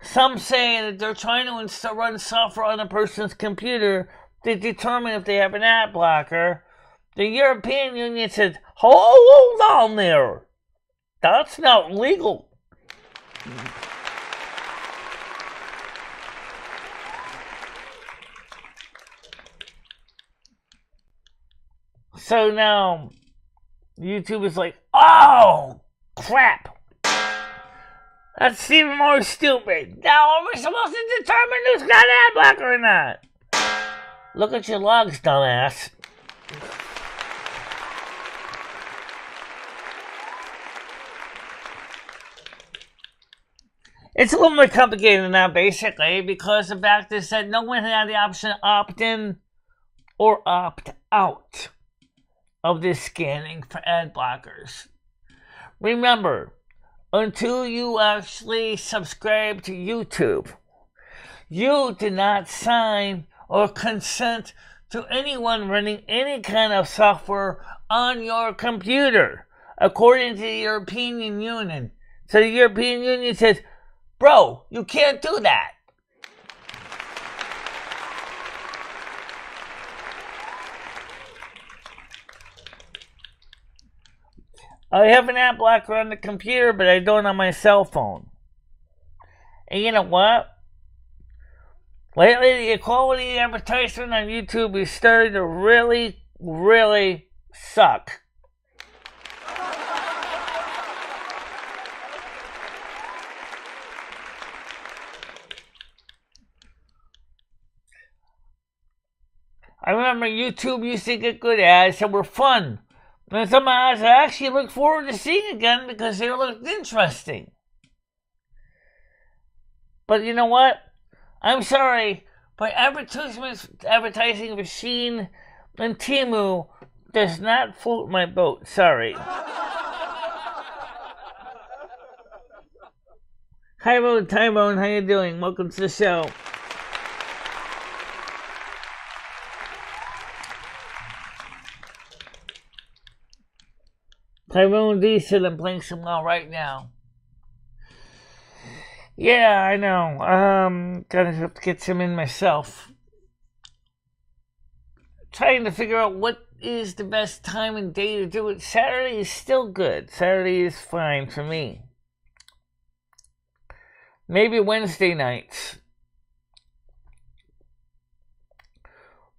Some say that they're trying to run software on a person's computer to determine if they have an ad blocker. The European Union said, hold on there. That's not legal. So now, YouTube is like, oh, crap. That's even more stupid. Now are we supposed to determine who's got an ad blocker or not? Look at your logs, dumbass. It's a little more complicated than that, basically, because the fact is that no one had the option to opt in or opt out of this scanning for ad blockers. Remember, until you actually subscribe to YouTube, you do not sign or consent to anyone running any kind of software on your computer, according to the European Union. So the European Union says, bro, you can't do that. I have an ad blocker on the computer, but I don't on my cell phone. And you know what? Lately, the quality of advertisement on YouTube is starting to really, really suck. I remember YouTube used to get good ads that were fun. And some ads I actually look forward to seeing again because they looked interesting. But you know what? I'm sorry, but advertising machine and Temu does not float my boat. Sorry. Hi, Tyrone. How you doing? Welcome to the show. Tyrone D said I'm playing some WoW right now. Yeah, I know. Gonna have to get some in myself. Trying to figure out what is the best time and day to do it. Saturday is still good. Saturday is fine for me. Maybe Wednesday nights.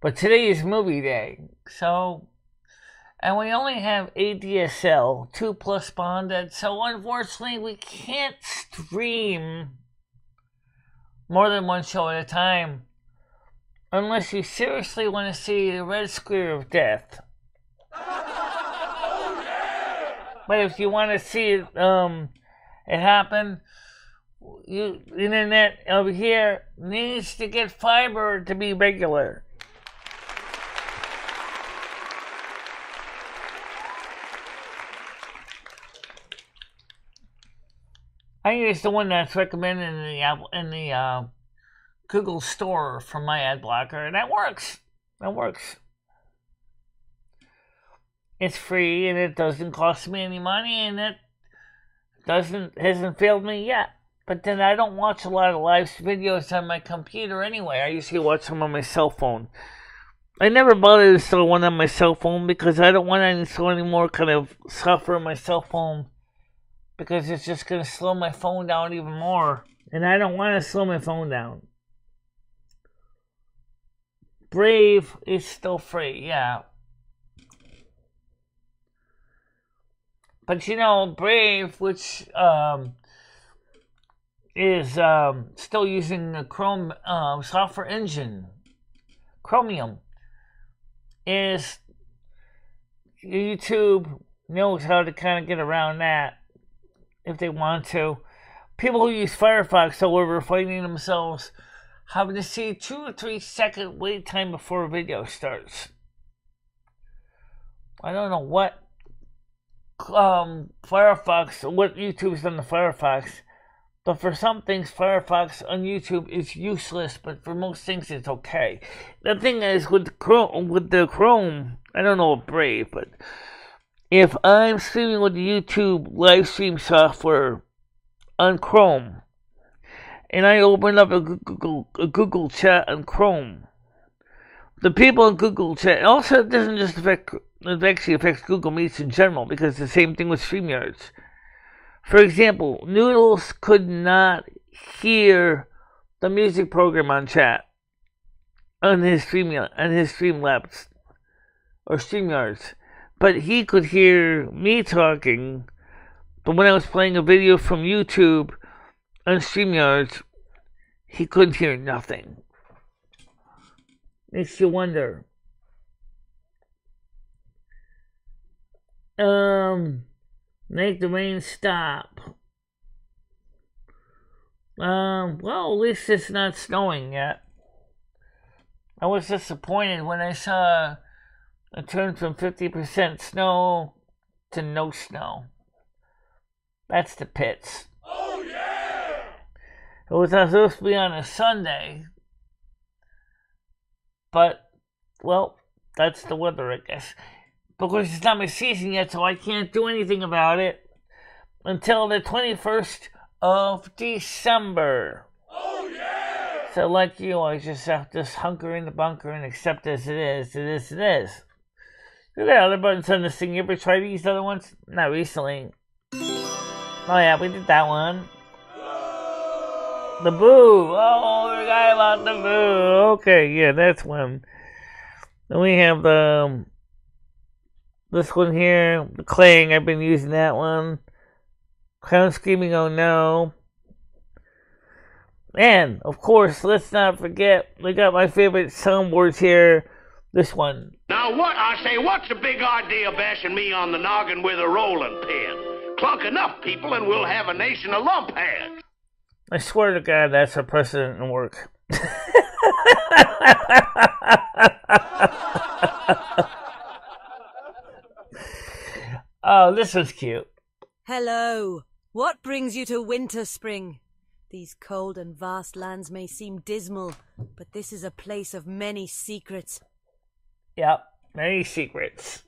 But today is movie day. So, and we only have ADSL 2+ bonded, so unfortunately we can't stream more than one show at a time unless you seriously want to see the Red Square of Death. But if you want to see it happen, internet over here needs to get fiber to be regular. I use the one that's recommended in the Google Store for my ad blocker, and that works. That works. It's free, and it doesn't cost me any money, and it hasn't failed me yet. But then I don't watch a lot of live videos on my computer anyway. I usually watch them on my cell phone. I never bothered to install one on my cell phone because I don't want to install any more kind of software on my cell phone, because it's just going to slow my phone down even more. And I don't want to slow my phone down. Brave is still free, yeah. But you know, Brave, which is still using the Chrome software engine, Chromium, is YouTube knows how to kind of get around that if they want to. People who use Firefox, however, are finding themselves having to see 2 or 3 second wait time before a video starts. I don't know what Firefox, what YouTube's done to Firefox, but for some things, Firefox on YouTube is useless, but for most things, it's okay. The thing is, with the Chrome, I don't know about Brave, but if I'm streaming with the YouTube live stream software on Chrome, and I open up a Google chat on Chrome, the people in Google chat, also it doesn't just affect, it actually affects Google Meets in general, because it's the same thing with StreamYards. For example, Noodles could not hear the music program on chat on his Streamlabs or StreamYards, but he could hear me talking. But when I was playing a video from YouTube on StreamYards, he couldn't hear nothing. Makes you wonder. Make the rain stop. Well, at least it's not snowing yet. I was disappointed when I saw it turn from 50% snow to no snow. That's the pits. Oh, yeah! It was supposed to be on a Sunday. But, well, that's the weather, I guess. Because it's not my season yet, so I can't do anything about it until the 21st of December. Oh, yeah! So, like you, I just have to hunker in the bunker and accept as it is. It is, it is. Look at other buttons on this thing. You ever try these other ones? Not recently. Oh, yeah, we did that one. The boo. Oh, we forgot about the boo. Okay, yeah, that's one. Then we have this one here, the clang. I've been using that one. Clown screaming, oh no. And, of course, let's not forget, we got my favorite soundboards here. This one. Now what's the big idea bashing me on the noggin with a rolling pin? Clunk enough people and we'll have a nation of lumpheads. I swear to God, that's a precedent in work. Oh, this was cute. Hello. What brings you to Winter Spring? These cold and vast lands may seem dismal, but this is a place of many secrets. Yep, many secrets.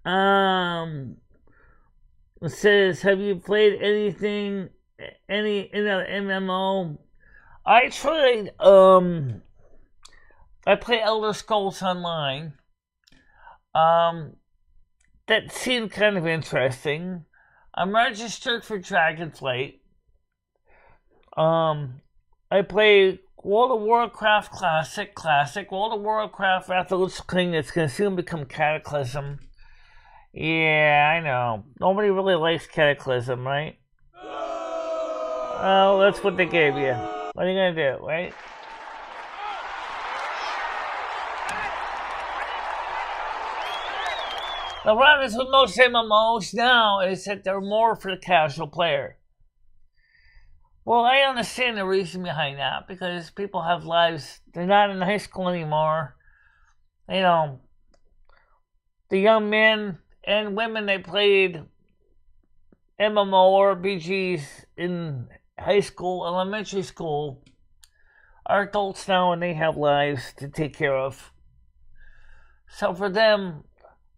It says, have you played anything, any MMO? I tried, I play Elder Scrolls Online. That seemed kind of interesting. I'm registered for Dragonflight. I play World of Warcraft Classic, World of Warcraft Wrath of the King that's going to soon become Cataclysm. Yeah, I know. Nobody really likes Cataclysm, right? Oh, that's what they gave you. What are you going to do, right? The problem with most MMOs now is that they're more for the casual player. Well, I understand the reason behind that, because people have lives. They're not in high school anymore. You know, the young men and women that played MMORPGs in high school, elementary school, are adults now and they have lives to take care of. So for them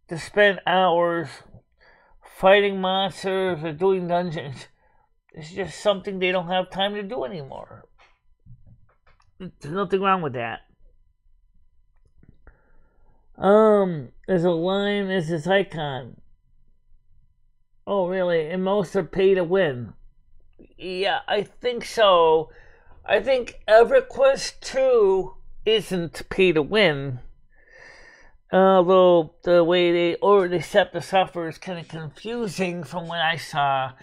to spend hours fighting monsters or doing dungeons, it's just something they don't have time to do anymore. There's nothing wrong with that. There's a line, there's this icon. Oh, really? And most are pay to win. Yeah, I think so. I think EverQuest 2 isn't pay to win. Although the way they already set this up is kind of confusing from what I saw.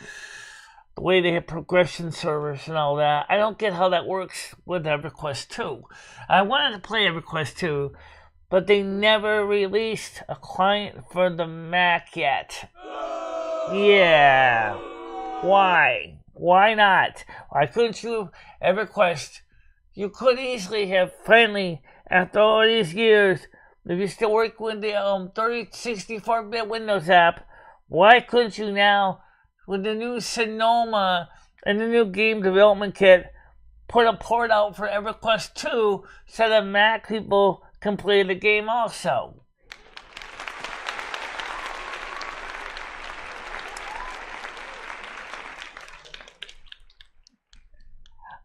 The way they have progression servers and all that. I don't get how that works with EverQuest 2. I wanted to play EverQuest 2, but they never released a client for the Mac yet. Yeah. Why? Why not? Why couldn't you, EverQuest? You could easily have finally, after all these years, if you still work with the 64-bit Windows app, why couldn't you now, with the new Sonoma and the new game development kit, put a port out for EverQuest 2 so that Mac people can play the game also?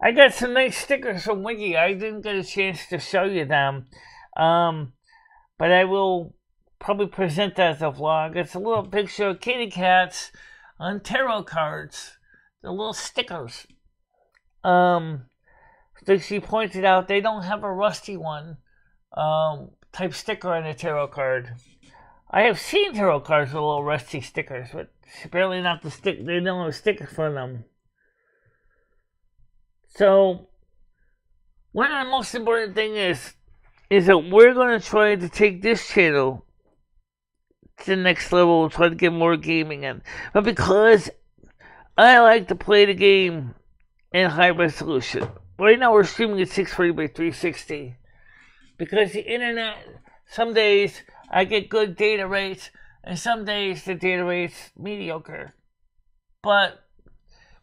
I got some nice stickers from Wiki. I didn't get a chance to show you them. But I will probably present that as a vlog. It's a little picture of kitty cats on tarot cards. The little stickers. So she pointed out they don't have a rusty one type sticker on a tarot card. I have seen tarot cards with little rusty stickers, but apparently not the stick. They don't have stickers for them. So one of the most important things is that we're going to try to take this channel to the next level, try to get more gaming in. But because I like to play the game in high resolution, right now we're streaming at 640 by 360 because the internet, some days I get good data rates and some days the data rate's mediocre. But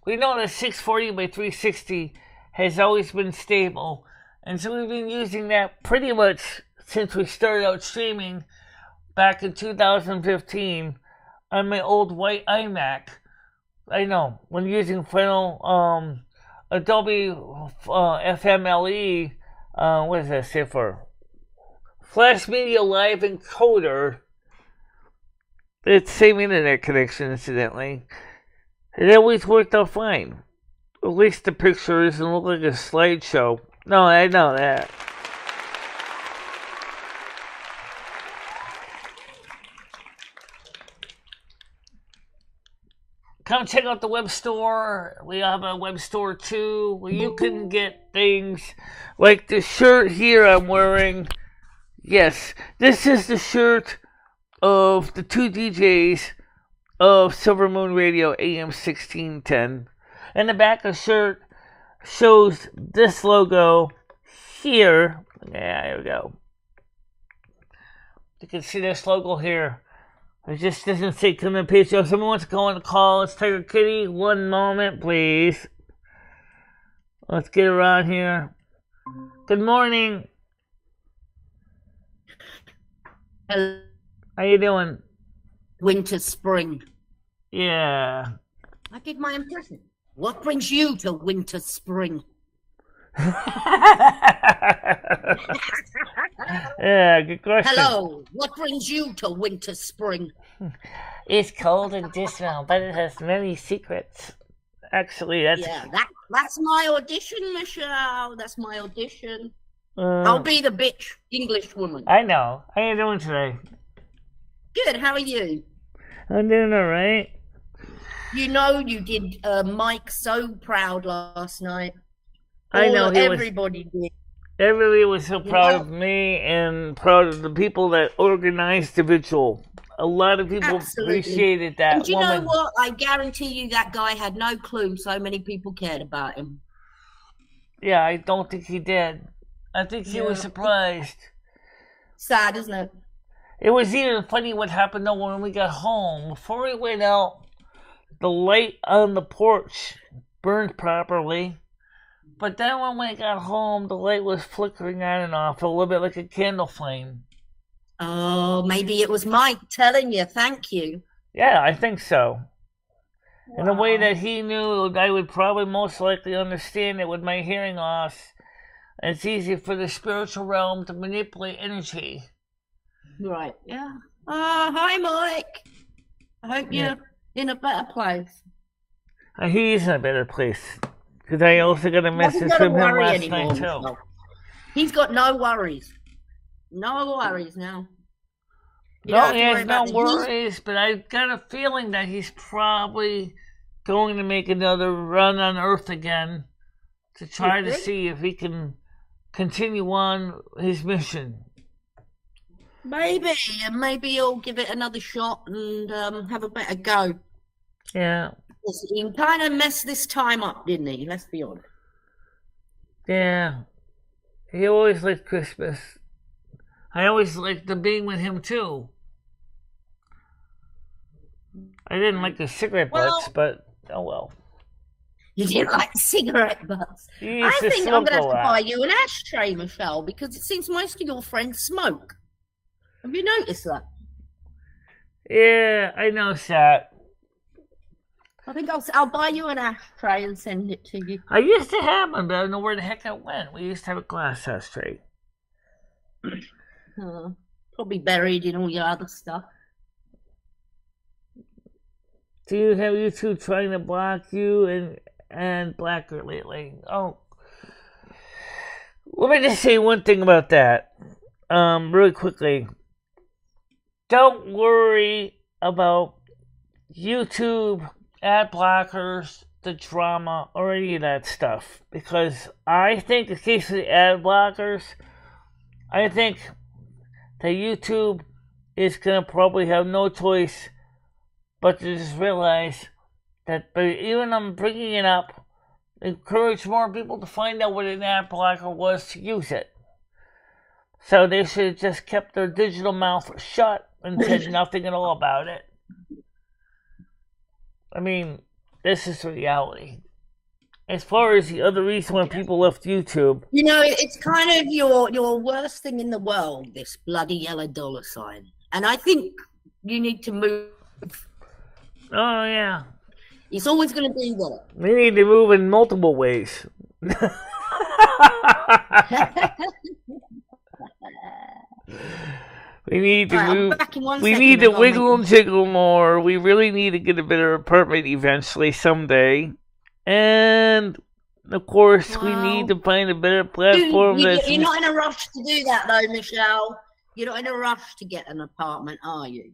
we know that 640 by 360 has always been stable, and so we've been using that pretty much since we started out streaming back in 2015 on my old white iMac. I know, when using final Adobe FMLE, what does that stand for? Flash Media Live Encoder. It's the same internet connection, incidentally. It always worked out fine. At least the picture doesn't look like a slideshow. No, I know that. Come check out the web store. We have a web store too, where you can get things like the shirt here I'm wearing. Yes, this is the shirt of the two DJs of Silvermoon Radio AM 1610. And the back of the shirt shows this logo here. Yeah, here we go. You can see this logo here. It just doesn't say come in page. If someone wants to go on the call, it's Tiger Kitty. One moment, please. Let's get around here. Good morning. Hello. How you doing? Winter, spring. Yeah. I did my impression. What brings you to winter, spring? Yeah, good question. Hello. What brings you to winter, spring? It's cold and dismal, but it has many secrets. Actually, that's... Yeah, that's my audition, Michelle. That's my audition. I'll be the bitch English woman. I know. How you doing today? Good. How are you? I'm doing all right. You know, you did Mike so proud last night. I know everybody did. Everybody was so proud of me and proud of the people that organized the vigil. A lot of people appreciated that. And you know what? I guarantee you that guy had no clue so many people cared about him. Yeah, I don't think he did. I think he was surprised. Sad, isn't it? It was even funny what happened though when we got home. Before we went out, the light on the porch burned properly. But then when we got home, the light was flickering on and off a little bit like a candle flame. Oh, maybe it was Mike telling you thank you. Yeah, I think so. Wow. In a way that he knew I would probably most likely understand it with my hearing loss. It's easy for the spiritual realm to manipulate energy. Right, yeah. Hi, Mike. I hope you're in a better place. He's in a better place. Because I also got a message from him last night, too. He's got no worries. No worries now. No, he has no worries, but I've got a feeling that he's probably going to make another run on Earth again to try to see if he can continue on his mission. Maybe, and maybe he'll give it another shot and have a better go. Yeah. He kind of messed this time up, didn't he? Let's be honest. Yeah. He always liked Christmas. I always liked the being with him, too. I didn't like the cigarette butts, but oh well. You didn't like cigarette butts? I think I'm going to have to buy you an ashtray, Michelle, because it seems most of your friends smoke. Have you noticed that? Yeah, I noticed that. I think I'll buy you an ashtray and send it to you. I used to have one, but I don't know where the heck it went. We used to have a glass ashtray. Probably buried in all your other stuff. Do you have YouTube trying to block you and Blacker lately? Oh. Let me just say one thing about that. Really quickly. Don't worry about YouTube ad blockers, the drama, or any of that stuff. Because I think in the case of the ad blockers, I think that YouTube is going to probably have no choice but to just realize that even I'm bringing it up, encourage more people to find out what an ad blocker was to use it. So they should have just kept their digital mouth shut and said nothing at all about it. I mean, this is reality. As far as the other reason why people left YouTube, you know, it's kind of your worst thing in the world, this bloody yellow dollar sign. And I think you need to move. Oh yeah, it's always going to be there. We need to move in multiple ways. We need to move. We need to wiggle and jiggle more. We really need to get a better apartment eventually someday. And of course, we need to find a better platform. You're not in a rush to do that, though, Michelle. You're not in a rush to get an apartment, are you?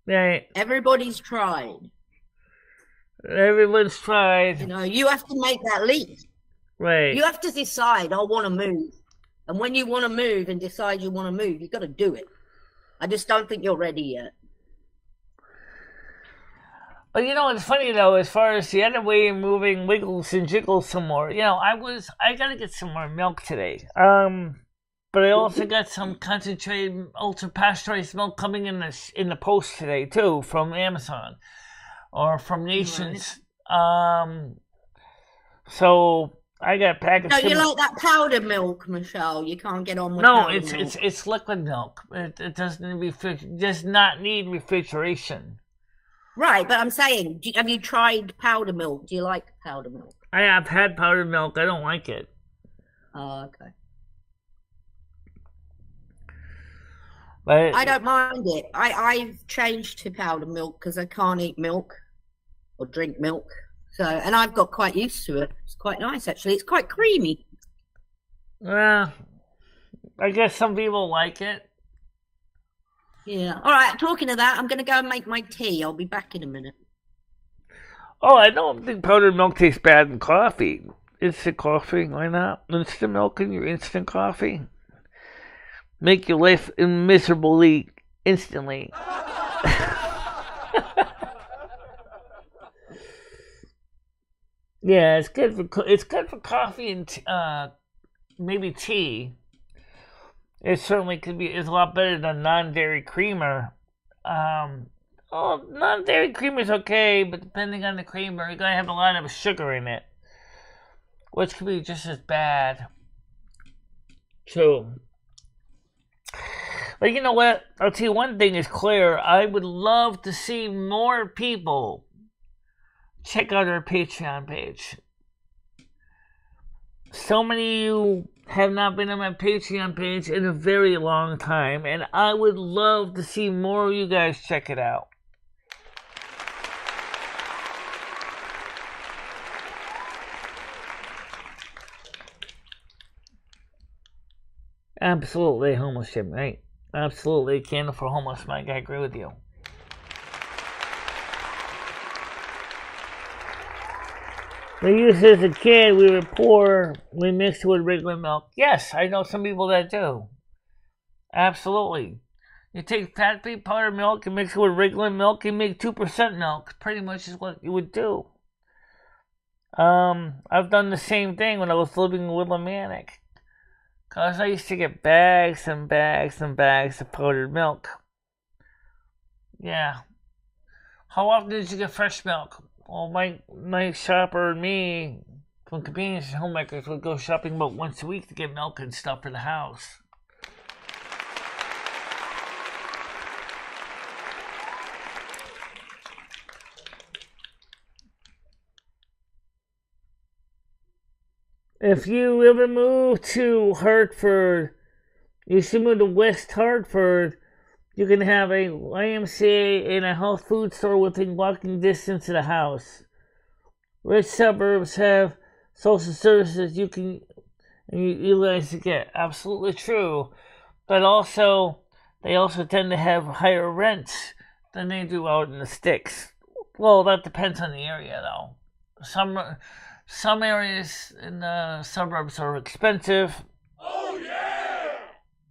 Right. Everybody's tried. Everyone's tried. You know, you have to make that leap. Right. You have to decide, I want to move. And when you want to move and decide you want to move, you've got to do it. I just don't think you're ready yet. But you know, it's funny though, as far as the other way of moving wiggles and jiggles some more. You know, I gotta get some more milk today. But I also got some concentrated ultra pasteurized milk coming in the post today too, from Amazon or from Nations. Right. So I got packaged. No, you like that powder milk, Michelle. You can't get on with it's liquid milk. It does not need refrigeration. Right, but I'm saying, have you tried powder milk? Do you like powder milk? I have had powdered milk. I don't like it. Oh, okay. But I don't mind it. I've changed to powder milk because I can't eat milk or drink milk. So, and I've got quite used to it. It's quite nice, actually. It's quite creamy. Well, I guess some people like it. Yeah. All right, talking of that, I'm going to go and make my tea. I'll be back in a minute. Oh, I don't think powdered milk tastes bad in coffee. Instant coffee, why not? Instant milk in your instant coffee? Make your life miserably instantly. Yeah, it's good for coffee and maybe tea. It certainly could be. It's a lot better than non-dairy creamer. Non-dairy creamer is okay, but depending on the creamer, you're gonna have a lot of sugar in it, which could be just as bad. True. But you know what? I'll tell you one thing is clear. I would love to see more people check out our Patreon page. So many of you have not been on my Patreon page in a very long time, and I would love to see more of you guys check it out. Absolutely homeless ship, right? Absolutely candle for homeless, Mike. I agree with you. We used to as a kid, we were poor, we mixed it with regular milk. Yes, I know some people that do. Absolutely. You take fat-free powdered milk and mix it with regular milk, you make 2% milk. Pretty much is what you would do. I've done the same thing when I was living in Willimantic. Because I used to get bags and bags and bags of powdered milk. Yeah. How often did you get fresh milk? Well, my shopper and me, from convenience and homemakers, would go shopping about once a week to get milk and stuff for the house. If you ever move to Hartford, you should move to West Hartford. You can have a YMCA and a health food store within walking distance of the house. Rich suburbs have social services you can utilize to get. Absolutely true. But also, they also tend to have higher rents than they do out in the sticks. Well, that depends on the area, though. Some areas in the suburbs are expensive. Oh, yeah!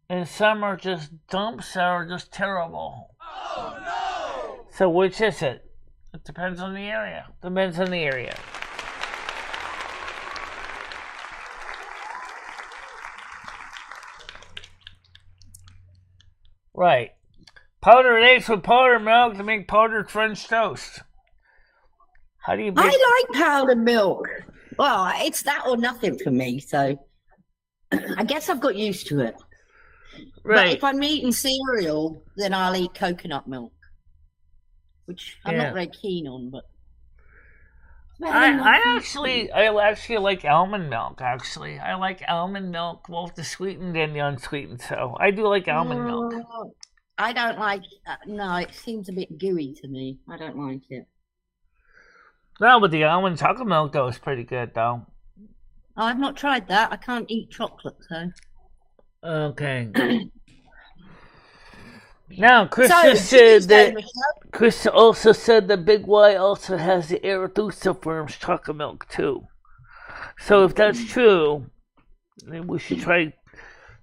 And some are just dumps that are just terrible. Oh, no! So which is it? It depends on the area. Depends on the area. Right. Powdered eggs with powdered milk to make powdered French toast. How do you make... I like powdered milk. Well, it's that or nothing for me, so I guess I've got used to it. Right. But if I'm eating cereal, then I'll eat coconut milk, which I'm not very keen on, but... I actually like almond milk, actually. I like almond milk, both the sweetened and the unsweetened, so I do like almond milk. I don't like... no, it seems a bit gooey to me. I don't like it. No, but the almond chocolate milk, though, is pretty good, though. Oh, I've not tried that. I can't eat chocolate, so... Okay. Now, Chris also said that Big Y also has the Arethusa Firm's chocolate milk, too. So if that's true, then we should try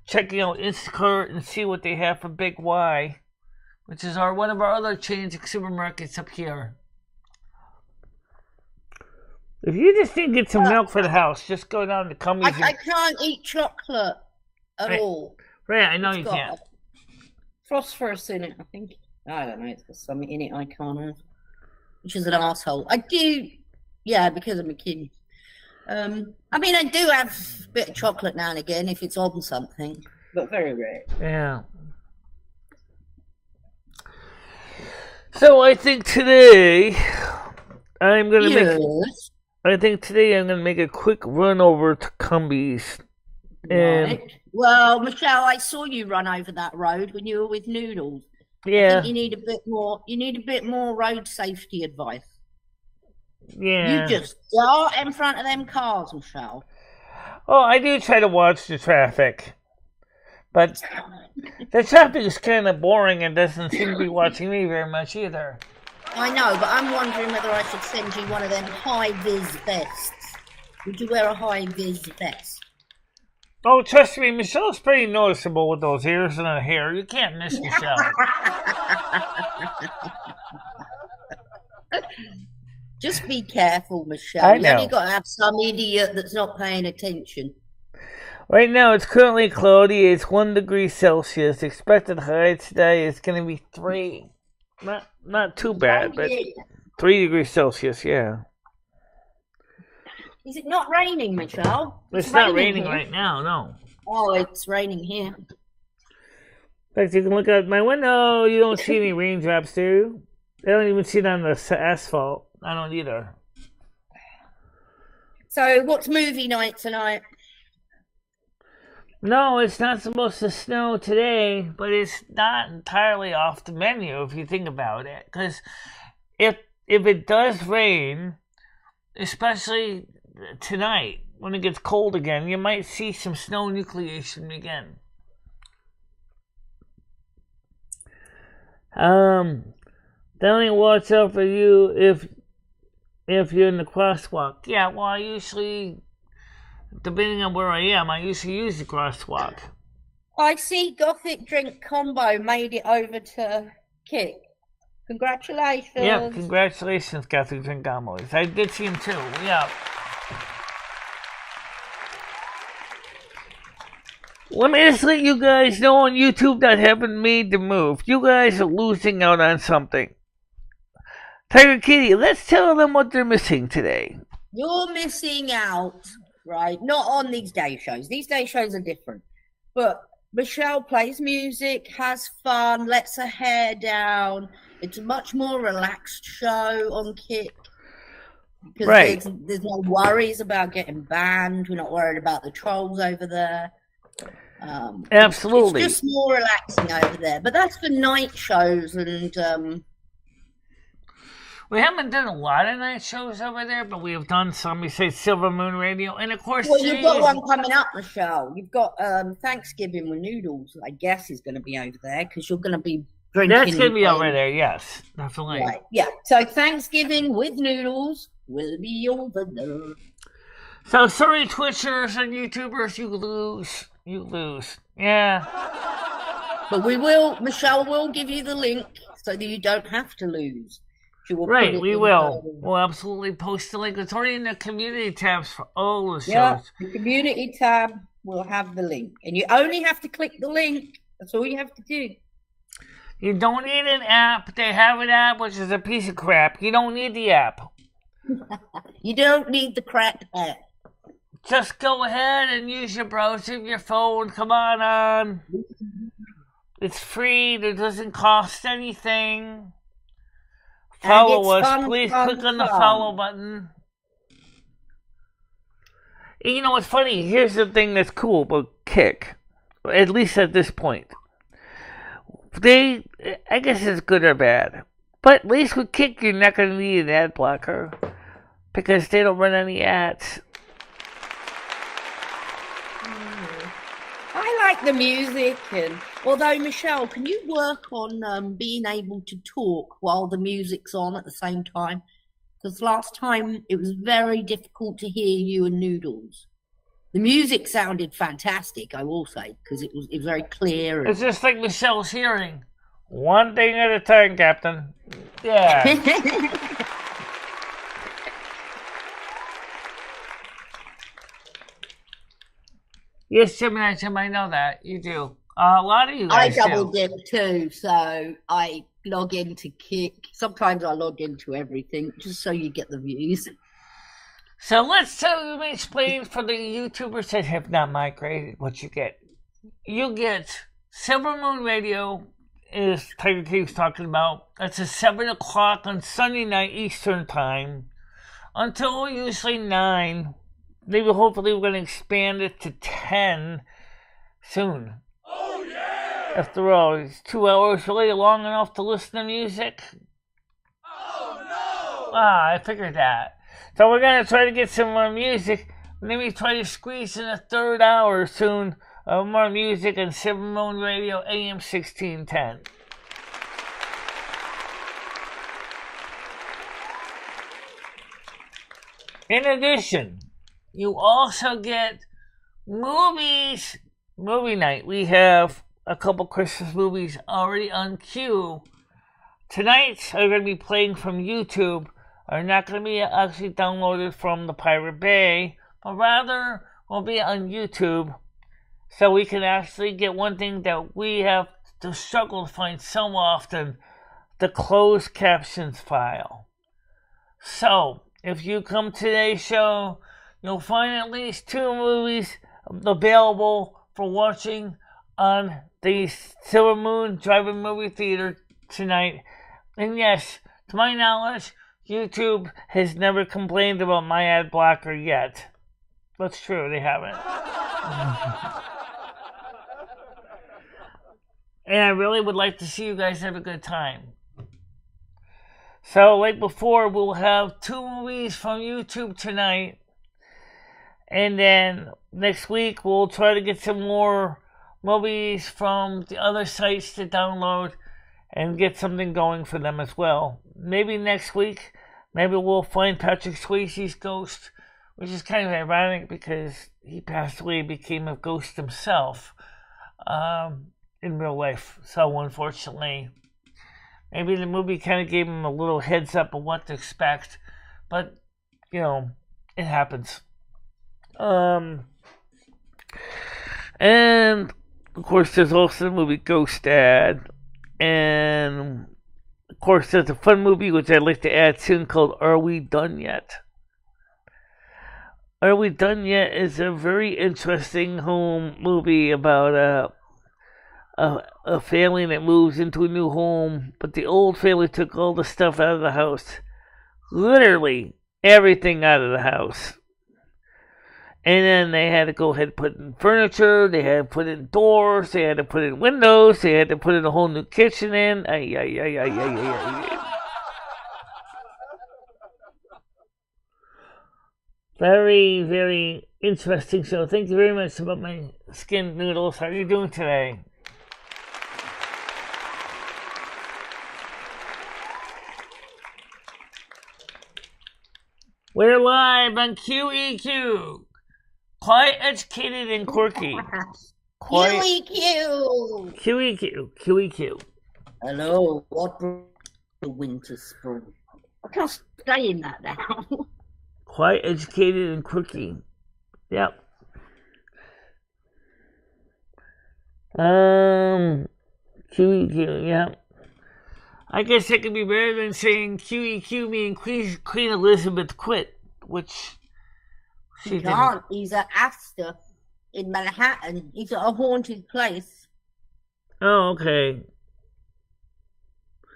checking out Instacart and see what they have for Big Y, which is one of our other chains of supermarkets up here. If you just didn't get some milk for the house, just go down to Cummings. I can't eat chocolate at all. Right, I know you can't. Phosphorus in it, I think. I don't know, it's got something in it I can't have. Which is an arsehole. I do, because I'm a kid. I mean, I do have a bit of chocolate now and again if it's on something, but very rare. Yeah. So I think today I'm going to make a quick run over to Cumbie's. Right. Well, Michelle, I saw you run over that road when you were with Noodles. Yeah. I think you need a bit more. You need a bit more road safety advice. Yeah. You just dart in front of them cars, Michelle. Oh, I do try to watch the traffic, but the traffic is kind of boring and doesn't seem to be watching me very much either. I know, but I'm wondering whether I should send you one of them high-vis vests. Would you wear a high-vis vest? Oh, trust me, Michelle's pretty noticeable with those ears and her hair. You can't miss Michelle. Just be careful, Michelle. I know. You only got to have some idiot that's not paying attention. Right now, it's currently cloudy. It's 1 degree Celsius. Expected high today is going to be 3. Not too bad, but 3 degrees Celsius, yeah. Is it not raining, Michelle? It's not raining right now, no. Oh, it's raining here. In fact, you can look out my window. You don't see any raindrops, do you? I don't even see it on the asphalt. I don't either. So, what's movie night tonight? No, it's not supposed to snow today, but it's not entirely off the menu if you think about it. Because if it does rain, especially tonight when it gets cold again, you might see some snow nucleation again. Definitely watch out for you if you're in the crosswalk. Yeah, well, I usually, depending on where I am, I usually use the crosswalk. I see Gothic Drink Combo made it over to Kick. Congratulations. Yeah, congratulations, Gothic Drink Combo. I did see him too, yeah. Let me just let you guys know on YouTube that haven't made the move. You guys are losing out on something. Tiger Kitty, let's tell them what they're missing today. You're missing out, right? Not on these day shows. These day shows are different. But Michelle plays music, has fun, lets her hair down. It's a much more relaxed show on Kick. Because there's no worries about getting banned. We're not worried about the trolls over there. Absolutely. It's just more relaxing over there. But that's for night shows and... We haven't done a lot of night shows over there, but we have done some. We say Silvermoon Radio, and of course... Well, you've got one coming up, Michelle. You've got Thanksgiving with Noodles, I guess, is going to be over there, because you're going to be drinking... That's going to be over there, yes. Definitely. Right, yeah. So Thanksgiving with Noodles will be over there. So, sorry, Twitchers and YouTubers, you lose. You lose. Yeah. But Michelle will give you the link so that you don't have to lose. Right, we will. We'll absolutely post the link. It's already in the community tabs for all the shows. Yeah, the community tab will have the link. And you only have to click the link. That's all you have to do. You don't need an app. They have an app, which is a piece of crap. You don't need the app. You don't need the crap app. Just go ahead and use your browser, your phone. Come on. It's free. It doesn't cost anything. Follow us. Please click on the follow button. You know what's funny? Here's the thing that's cool about Kick, at least at this point. I guess it's good or bad, but at least with Kick, you're not going to need an ad blocker because they don't run any ads. I like the music, and although Michelle, can you work on being able to talk while the music's on at the same time? Because last time it was very difficult to hear you and Noodles. The music sounded fantastic, I will say, because it was very clear. It's just like Michelle's hearing. One thing at a time, Captain. Yeah. Yes, Jim, I know that. You do. A lot of you guys I double dip too, so I log into Kick. Sometimes I log into everything, just so you get the views. So let's explain for the YouTubers that have not migrated what you get. You get Silvermoon Radio, is Tiger Cave's talking about. That's at 7 o'clock on Sunday night Eastern Time until usually 9. Maybe hopefully we're going to expand it to 10 soon. Oh, yeah! After all, is 2 hours really long enough to listen to music? Oh, no! I figured that. So we're going to try to get some more music. Maybe try to squeeze in a third hour soon of more music on Silvermoon Radio AM 1610. In addition, you also get movies, movie night. We have a couple Christmas movies already on queue. Tonight, are going to be playing from YouTube. Are not going to be actually downloaded from the Pirate Bay, but rather will be on YouTube. So we can actually get one thing that we have to struggle to find so often, the closed captions file. So, if you come to today's show, you'll find at least 2 movies available for watching on the Silvermoon Drive-In Movie Theater tonight. And yes, to my knowledge, YouTube has never complained about my ad blocker yet. That's true, they haven't. And I really would like to see you guys have a good time. So, like before, we'll have 2 movies from YouTube tonight. And then next week, we'll try to get some more movies from the other sites to download and get something going for them as well. Maybe next week, maybe we'll find Patrick Swayze's ghost, which is kind of ironic because he passed away and became a ghost himself in real life. So unfortunately, maybe the movie kind of gave him a little heads up of what to expect. But, you know, it happens. And of course there's also the movie Ghost Dad, and of course there's a fun movie which I'd like to add soon called Are We Done Yet? Are We Done Yet is a very interesting home movie about a family that moves into a new home, but the old family took all the stuff out of the house, literally everything out of the house. And then they had to go ahead and put in furniture, they had to put in doors, they had to put in windows, they had to put in a whole new kitchen in. Very, very interesting show. Thank you very much about my skin noodles. How are you doing today? We're live on QEQ. Quite educated and quirky. QEQ. Hello, what the winter spring? I can't stay in that now. Quite educated and quirky. Yep. QEQ, yeah. I guess it could be better than saying QEQ me and Queen Elizabeth quit, which she He didn't. can't. He's at Astor in Manhattan. He's at a haunted place. Oh, okay.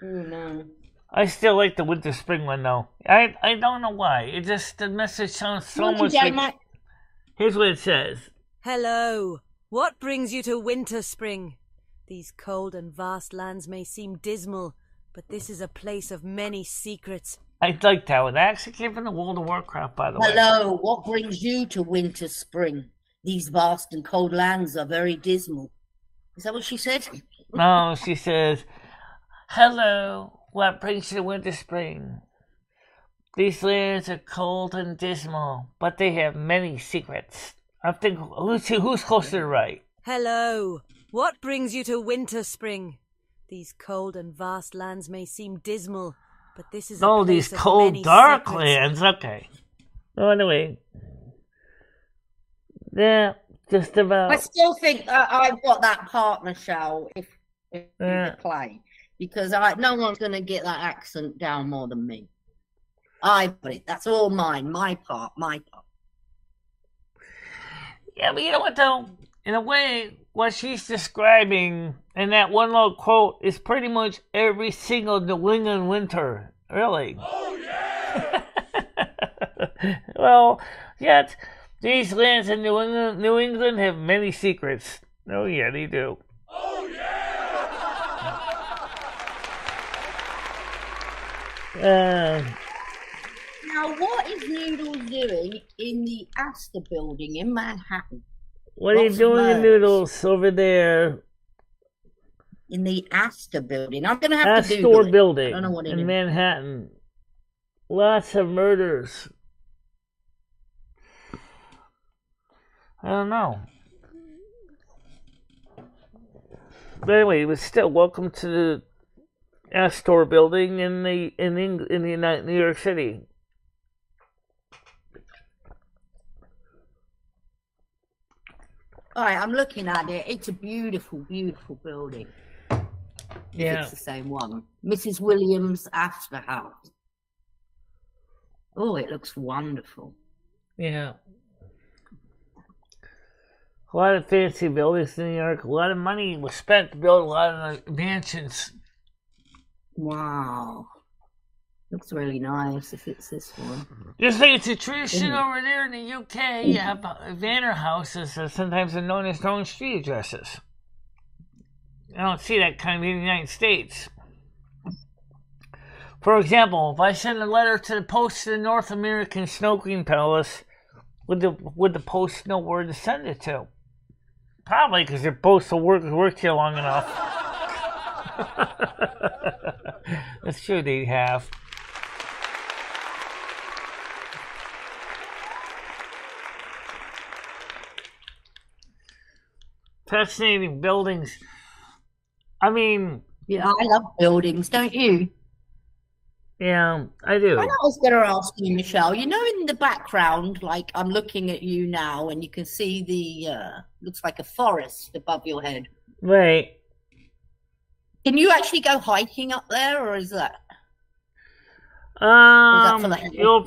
Oh, no. I still like the winter spring one though. I don't know why. It just, the message sounds so much like. Here's what it says. Hello. What brings you to winter spring? These cold and vast lands may seem dismal, but this is a place of many secrets. I like that one. That actually came from the World of Warcraft, by the way. Hello. What brings you to winter spring? These vast and cold lands are very dismal. Is that what she said? No, she says, hello. What brings you to winter spring? These lands are cold and dismal, but they have many secrets. I think, who's closer to right? Hello. What brings you to winter spring? These cold and vast lands may seem dismal, but this is a place these of cold, many dark secrets. lands. Okay. Oh, anyway. Yeah, just about. I still think I've got that part, Michelle, if you play. Because no one's going to get that accent down more than me. I put it. That's all mine. My part. Yeah, but you know what, though? In a way, what she's describing in that one little quote is pretty much every single New England winter. Really. Oh, yeah! Well, yet, these lands in New England have many secrets. Oh, yeah, they do. Oh, yeah! Now, what is Noodles doing in the Astor building in Manhattan? What are you doing, Noodles, over there? In the Astor building. I'm going to have to Astor Google it. building I don't know what it in is. Manhattan. Lots of murders. I don't know. But anyway, but still, welcome to the Astor building in New York City. All right, I'm looking at it. It's a beautiful, beautiful building. Yeah. If it's the same one. Mrs. Williams Astor House. Oh, it looks wonderful. Yeah. A lot of fancy buildings in New York. A lot of money was spent to build a lot of mansions. Wow. Looks really nice if it's this one. Just like it's a tradition over there in the UK, you have manor houses that sometimes are known as their own street addresses. I don't see that kind of in the United States. For example, if I send a letter to the post to the North American Snow Queen Palace, would the post know where to send it to? Probably because their postal worked here long enough. That's true, they have. Fascinating buildings. I mean... Yeah, I love buildings, don't you? Yeah, I do. I was going to ask you, Michelle, you know in the background, like I'm looking at you now and you can see the, looks like a forest above your head. Right. Can you actually go hiking up there or is that?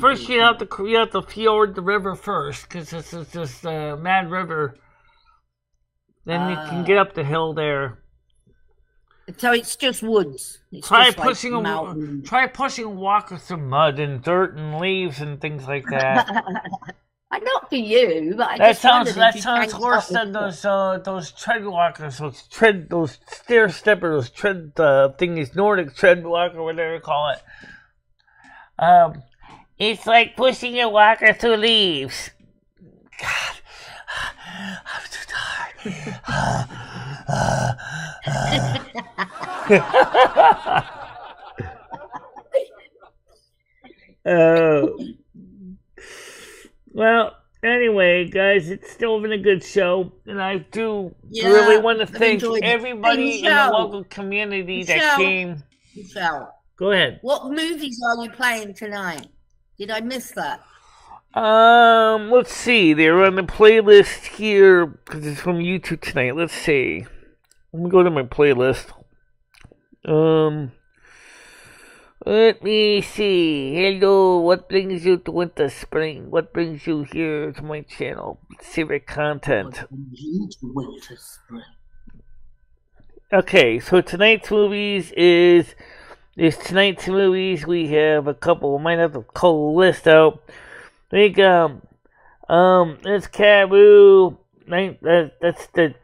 First you have to fjord the river first, because it's this mad river. Then you can get up the hill there. So it's just woods. It's try just pushing a walker through mud and dirt and leaves and things like that. Not for you, but that sounds worse than those tread walkers, those stair steppers, tread thingies, Nordic tread walker, whatever you call it. It's like pushing a walker through leaves. God, I'm too tired. Well, anyway, guys, it's still been a good show, and I do really want to thank everybody in the local community that came. Michelle, go ahead. What movies are you playing tonight? Did I miss that? Let's see. They're on the playlist here because it's from YouTube tonight. Let's see. Let me go to my playlist. Let me see. Hello, what brings you to Winter Spring? What brings you here to my channel? Favorite content. Okay, so tonight's movies is tonight's movies. We have a couple. We might have to call a list out. We got it's Caribou. That's the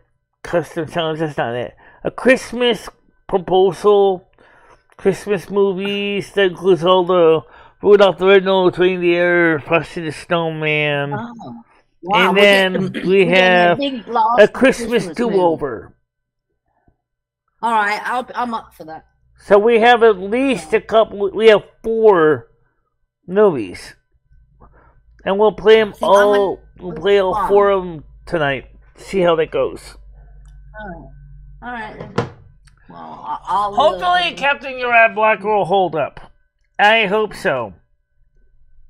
custom challenge. That's not it. A Christmas proposal. Christmas movies that includes all the Rudolph the Red-Nosed Reindeer, Frosty the Snowman, Wow, and then we have a Christmas do-over. All right, I'm up for that. So we have at least a couple. We have 4 movies, and we'll play them all. We'll play all 4 of them tonight. See how that goes. All right then. Well, I'll Hopefully, Captain Urad Black will hold up. I hope so.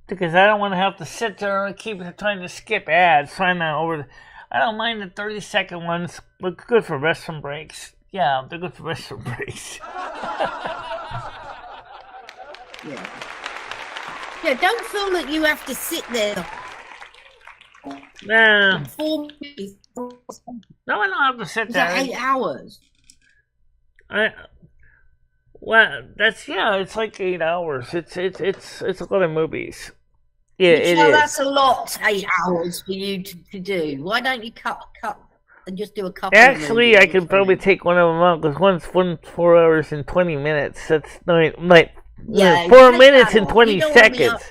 Because I don't want to have to sit there and keep trying to skip ads. I don't mind the 30-second ones. They're good for restroom breaks. Yeah, they're good for restroom breaks. Yeah, don't feel that you have to sit there. Nah. 4 movies. No, I don't have to sit there. 8 hours. It's like 8 hours. It's a lot of movies. Yeah, it is. That's a lot, 8 hours for you to do. Why don't you cut and just do a couple? Actually, I could probably take one of them out because one's 4 hours and 20 minutes. That's like 4 minutes and 20 seconds.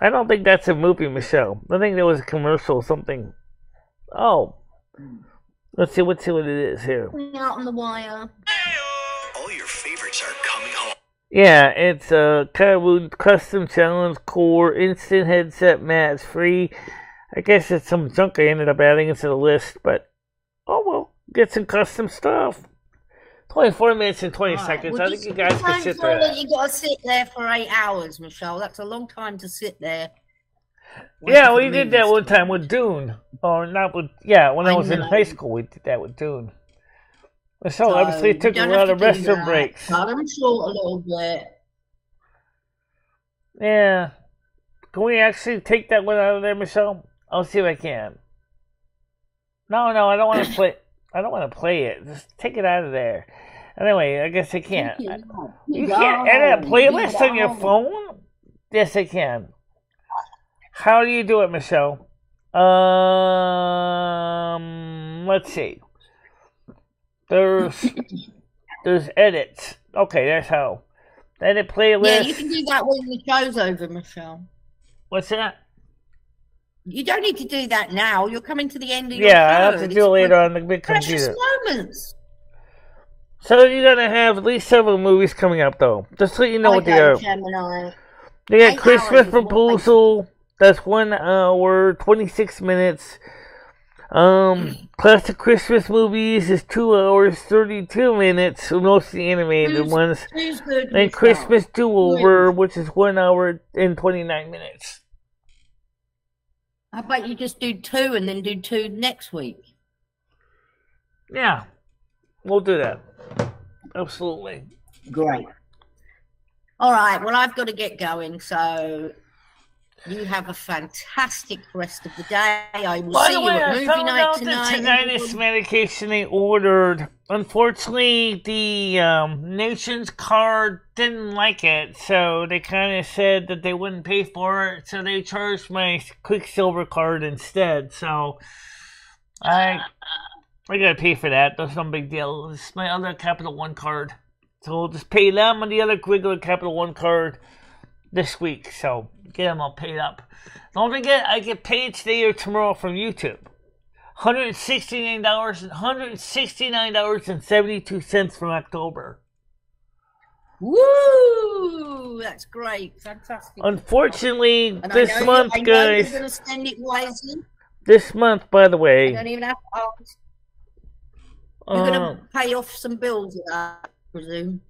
I don't think that's a movie, Michelle. I think that was a commercial or something. Oh. Let's see what it is here. Out on the wire. All your favorites are coming home. Yeah, it's a Caribou Custom Challenge Core Instant Headset Mats Free. I guess it's some junk I ended up adding into the list, but oh well, get some custom stuff. 24 minutes and 20 seconds. Well, I think you guys can sit there. You got to sit there for 8 hours, Michelle. That's a long time to sit there. Yeah, we did that one time with Dune. Or not with, when I was in high school, we did that with Dune. So obviously it took a lot of restroom breaks. Cut them short a little bit. Yeah. Can we actually take that one out of there, Michelle? I'll see if I can. No, I don't want to play. I don't want to play it. Just take it out of there. Anyway, I guess I can't. You can't edit a playlist on your phone? Yes, I can. How do you do it, Michelle? Let's see. There's edits. Okay, that's how. Edit playlist. Yeah, you can do that when the show's over, Michelle. What's that? You don't need to do that now. You're coming to the end of your show. Yeah, I have to do it later on the big precious computer. moments. So you're gonna have at least several movies coming up, though. Just so you know what they are. Gemini. They got Christmas Proposal. That's 1 hour, 26 minutes. Classic Christmas movies is 2 hours, 32 minutes. Most of the animated ones. And Christmas Do-Over, which is 1 hour and 29 minutes. How about you just do 2 and then do 2 next week? Yeah, we'll do that. Absolutely. Great. All right, well, I've got to get going, so you have a fantastic rest of the day. I will see you at movie night tonight. The tinnitus medication they ordered. Unfortunately, the Nations card didn't like it, so they kind of said that they wouldn't pay for it, so they charged my Quicksilver card instead. So I gotta pay for that. That's no big deal. It's my other Capital One card, so we'll just pay them on the other regular Capital One card this week. So get them all paid up. Don't forget, I get paid today or tomorrow from YouTube. $169.72 from October. Woo! That's great. Fantastic. Unfortunately, this month, guys. You're going to spend it wisely. This month, by the way. You don't even have to ask. You're going to pay off some bills with that, I presume.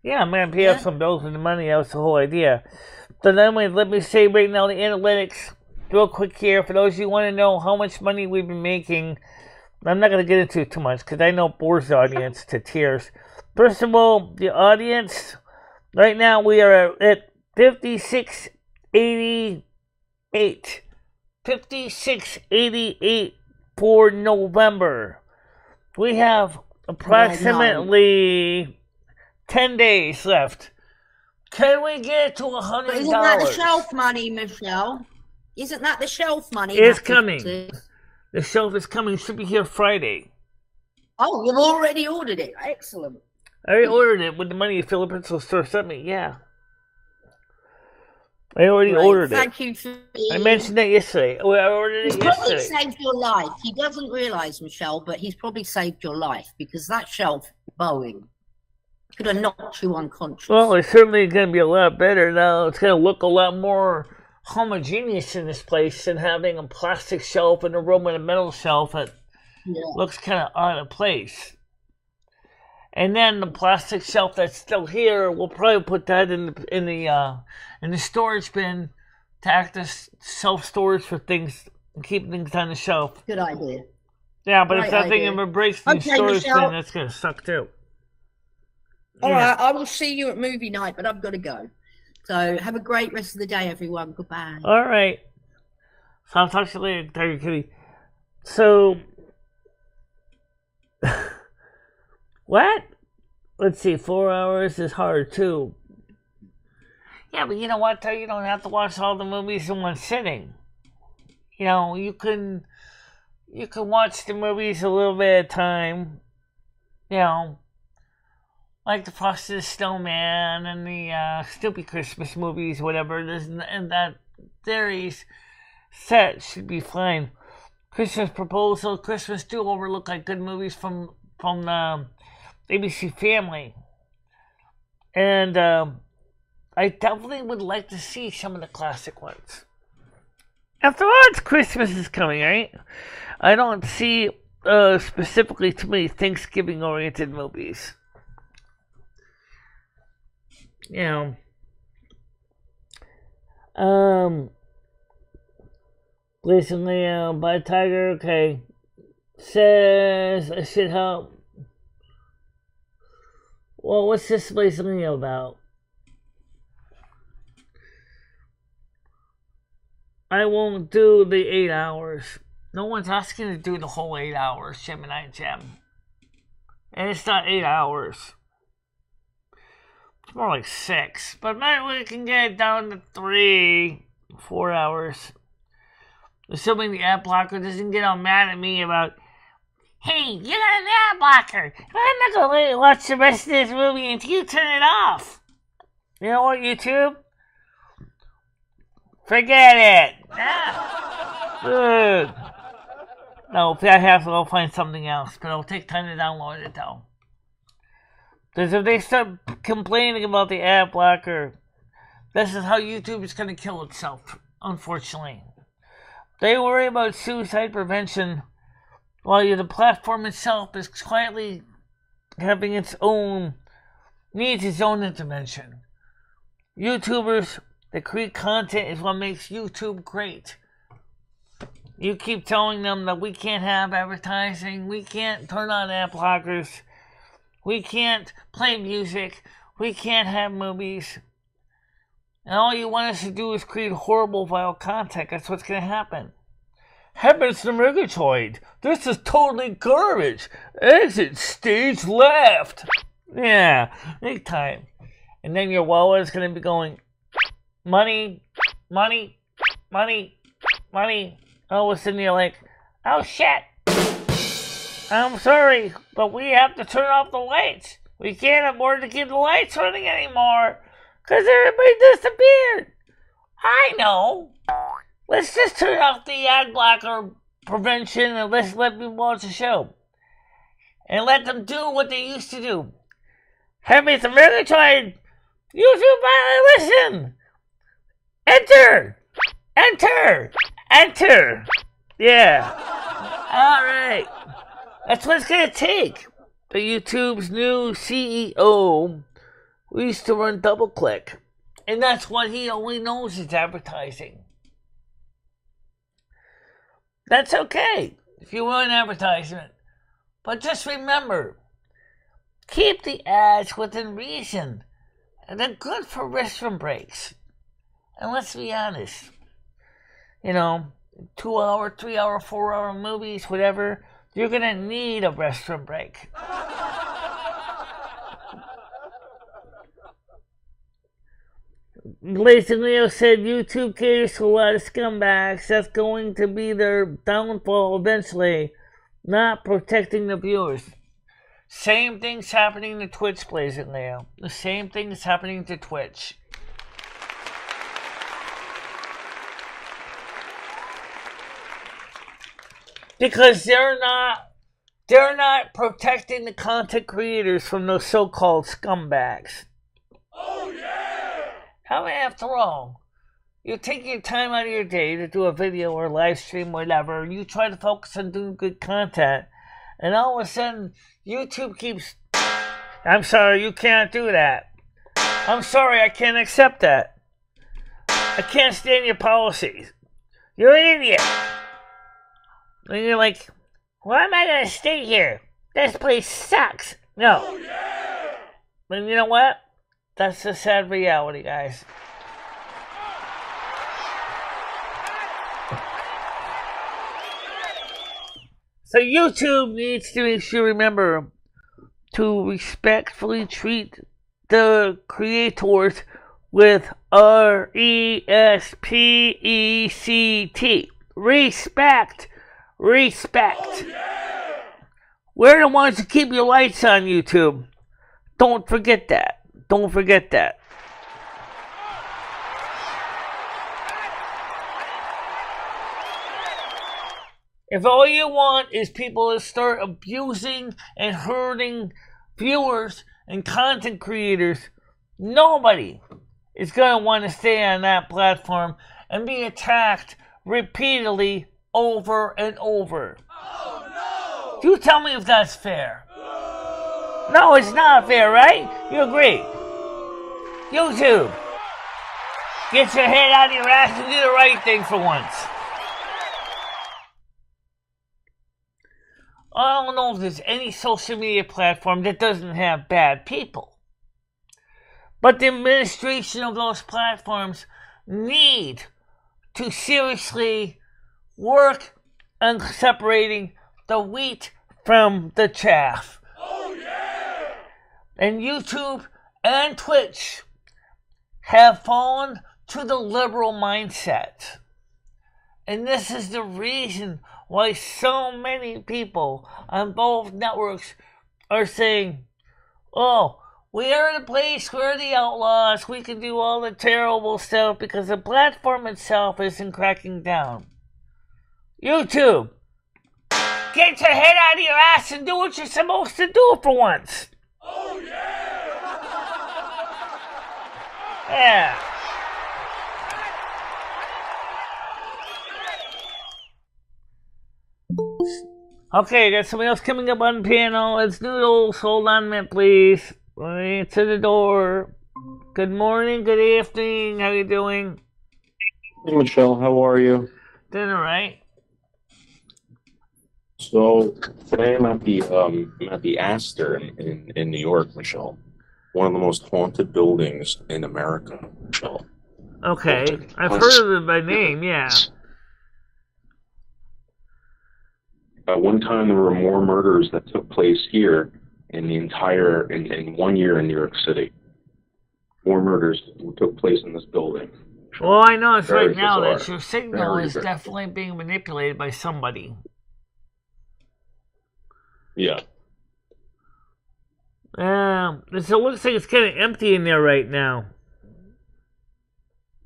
Yeah, I'm going to pay off some bills with the money. That was the whole idea. So then, let me say right now the analytics, real quick here. For those of you who want to know how much money we've been making, I'm not going to get into it too much because I know it bores the audience to tears. First of all, the audience Right now we are at 5688. 5688 for November. We have approximately 10 days left. Can we get to $100? But isn't that the shelf money, Michelle? Isn't that the shelf money? It's coming. The shelf is coming. Should be here Friday. Oh, you've already ordered it. Excellent. I already ordered it with the money the Philippines store sent me. Yeah. I already ordered it. Thank you for... I mentioned that yesterday. I ordered it yesterday. He's probably saved your life. He doesn't realise, Michelle, but he's probably saved your life because that shelf, Boeing, could have knocked you unconscious. Well, it's certainly going to be a lot better now. It's going to look a lot more homogeneous in this place than having a plastic shelf in a room with a metal shelf that looks kind of out of place. And then the plastic shelf that's still here, we'll probably put that in the storage bin to act as self-storage for things and keep things on the shelf. Good idea. Yeah, but if that thing ever breaks in the storage bin, that's going to suck too. All right, I will see you at movie night, but I've got to go. So have a great rest of the day, everyone. Goodbye. All right. So I'll talk to you later, Tiger Kitty. So, what? Let's see, 4 hours is hard too. Yeah, but you know what, though? You don't have to watch all the movies in one sitting. You know, you can watch the movies a little bit at a time. You know, like the Frosty the Snowman and the Snoopy Christmas movies, whatever it is, and that series set should be fine. Christmas Proposal, Christmas Do-Over look like good movies from the ABC Family. And I definitely would like to see some of the classic ones. After all, it's Christmas is coming, right? I don't see specifically too many Thanksgiving-oriented movies. You know. Recently, by Tiger, okay. Says I should help. Well, what's this recently about? I won't do the 8 hours. No one's asking to do the whole 8 hours, Gemini Gem. And it's not 8 hours. It's more like 6. But maybe we can get it down to 4 hours. Assuming the ad blocker doesn't get all mad at me about, hey, you got an ad blocker. I'm not going to let you watch the rest of this movie until you turn it off. You know what, YouTube? Forget it. Good. No, if I have to, I'll find something else. But it'll take time to download it, though. Because if they start complaining about the ad blocker, this is how YouTube is going to kill itself, unfortunately. They worry about suicide prevention while the platform itself is quietly having its own intervention. YouTubers that create content is what makes YouTube great. You keep telling them that we can't have advertising, we can't turn on ad blockers, we can't play music, we can't have movies. And all you want us to do is create horrible, vile content. That's what's going to happen. Heavens to Murgatroyd! This is totally garbage! Exit stage left! Yeah, big time. And then your wallet is going to be going, money, money, money, money. All of a sudden you're like, oh shit! I'm sorry, but we have to turn off the lights. We can't afford to keep the lights running anymore. Because everybody disappeared. I know. Let's just turn off the ad blocker prevention and let's let people watch the show. And let them do what they used to do. Heavens to Murgatroyd! YouTube finally listen! Enter! Enter! Enter! Yeah. Alright. That's what it's gonna take. But YouTube's new CEO, we used to run DoubleClick. And that's what he only knows is advertising. That's okay if you run advertisement. But just remember, keep the ads within reason. And they're good for restroom breaks. And let's be honest, you know, 2 hour, 3 hour, 4 hour movies, whatever, you're gonna need a restroom break. Lazy Leo said YouTube caters to a lot of scumbags. That's going to be their downfall eventually. Not protecting the viewers. Same thing's happening to Twitch, Lazy Leo. The same thing is happening to Twitch. Because they're not protecting the content creators from those so-called scumbags. Oh, yeah! How, after all, you take your time out of your day to do a video or live stream, whatever, and you try to focus on doing good content, and all of a sudden, YouTube keeps, I'm sorry, you can't do that. I'm sorry, I can't accept that. I can't stand your policies. You're an idiot. And you're like, why am I going to stay here? This place sucks. No. Oh, yeah! But you know what? That's the sad reality, guys. So YouTube needs to make sure, remember, to respectfully treat the creators with R-E-S-P-E-C-T. Respect. Respect. Oh, yeah! We're the ones who keep your lights on, YouTube. Don't forget that. Don't forget that. If all you want is people to start abusing and hurting viewers and content creators, nobody is going to want to stay on that platform and be attacked repeatedly over and over. Oh, no! You tell me if that's fair. No, it's not fair, right? You agree? YouTube, get your head out of your ass and do the right thing for once. I don't know if there's any social media platform that doesn't have bad people. But the administration of those platforms need to seriously work on separating the wheat from the chaff. Oh, yeah! And YouTube and Twitch have fallen to the liberal mindset. And this is the reason why so many people on both networks are saying, oh, we are in a place where the outlaws, we can do all the terrible stuff because the platform itself isn't cracking down. YouTube, get your head out of your ass and do what you're supposed to do for once. Oh, yeah! Yeah. Okay, got somebody else coming up on the panel. It's Noodles. Hold on a minute, please. Answer the door. Good morning, good evening. How you doing? Hey, Michelle, how are you? Doing all right. So today I'm at the Astor in New York, Michelle. One of the most haunted buildings in America, Michelle. Okay, Haunted. I've heard of it by name, yeah. One time there were more murders that took place here in 1 year in New York City. More murders took place in this building. Well, I know it's Very right now that bizarre. your signal Very is bizarre. definitely being manipulated by somebody. Yeah. So it looks like it's kind of empty in there right now.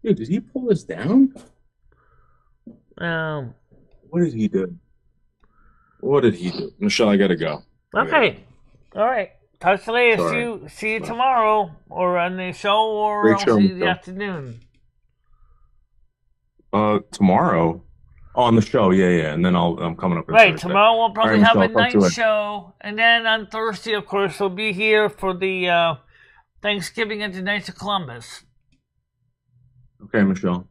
Dude, did he pull this down? What did he do? What did he do? Michelle, I gotta go. Okay. All right. Talk to you later. Sorry. See you Bye. tomorrow, or on the show, or Great I'll show, see you in the Michelle. afternoon. Tomorrow? Oh, on the show, yeah, and then I'm coming up. on Right. Thursday. Tomorrow we'll probably All right, have a Michelle, talk to you night later. show, and then on Thursday, of course, we'll be here for the Thanksgiving and the Knights of Columbus. Okay, Michelle.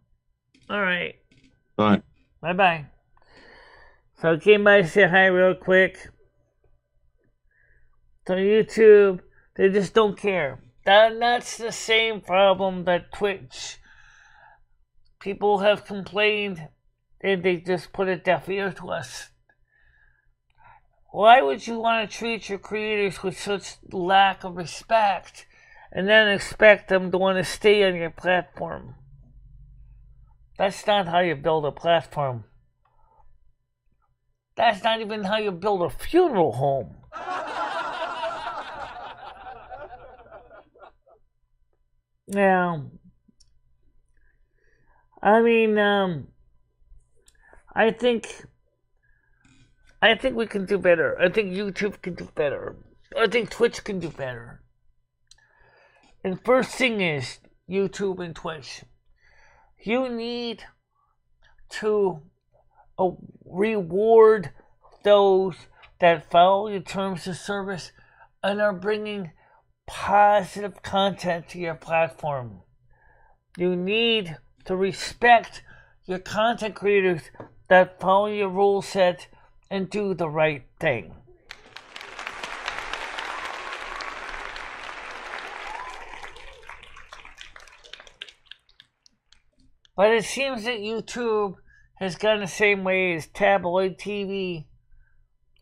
All right. Bye. Bye-bye. So I came by to say hi real quick. So YouTube, they just don't care. That's the same problem that Twitch. People have complained and they just put a deaf ear to us. Why would you want to treat your creators with such lack of respect and then expect them to want to stay on your platform? That's not how you build a platform. That's not even how you build a funeral home. Now, I mean, I think we can do better. I think YouTube can do better. I think Twitch can do better. And first thing is YouTube and Twitch. You need to reward those that follow your terms of service and are bringing positive content to your platform. You need to respect your content creators that follow your rule set and do the right thing. But it seems that YouTube has gone the same way as tabloid TV.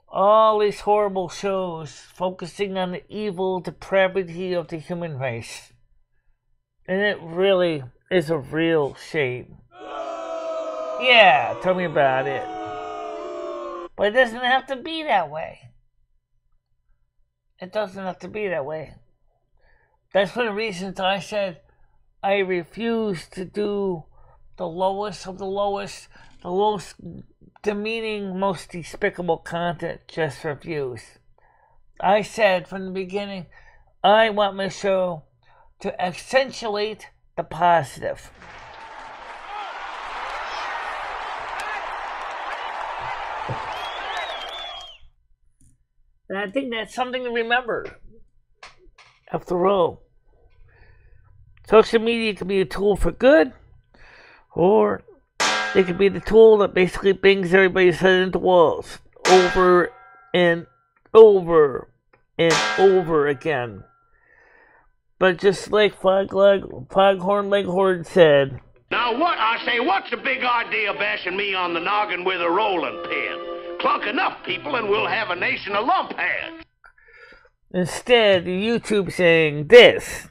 All these horrible shows focusing on the evil depravity of the human race. And it really is a real shame. Yeah, tell me about it. But it doesn't have to be that way. It doesn't have to be that way. That's one of the reasons I said I refuse to do the lowest of the lowest, the most demeaning, most despicable content just for views. I said from the beginning, I want my show to accentuate the positive. And I think that's something to remember. After all, social media can be a tool for good, or it could be the tool that basically bangs everybody's head into walls over and over and over again. But just like Foghorn Leghorn said, Now what's the big idea bashing me on the noggin with a rolling pin? Clunk enough people and we'll have a nation of lumpheads. Instead, YouTube saying this.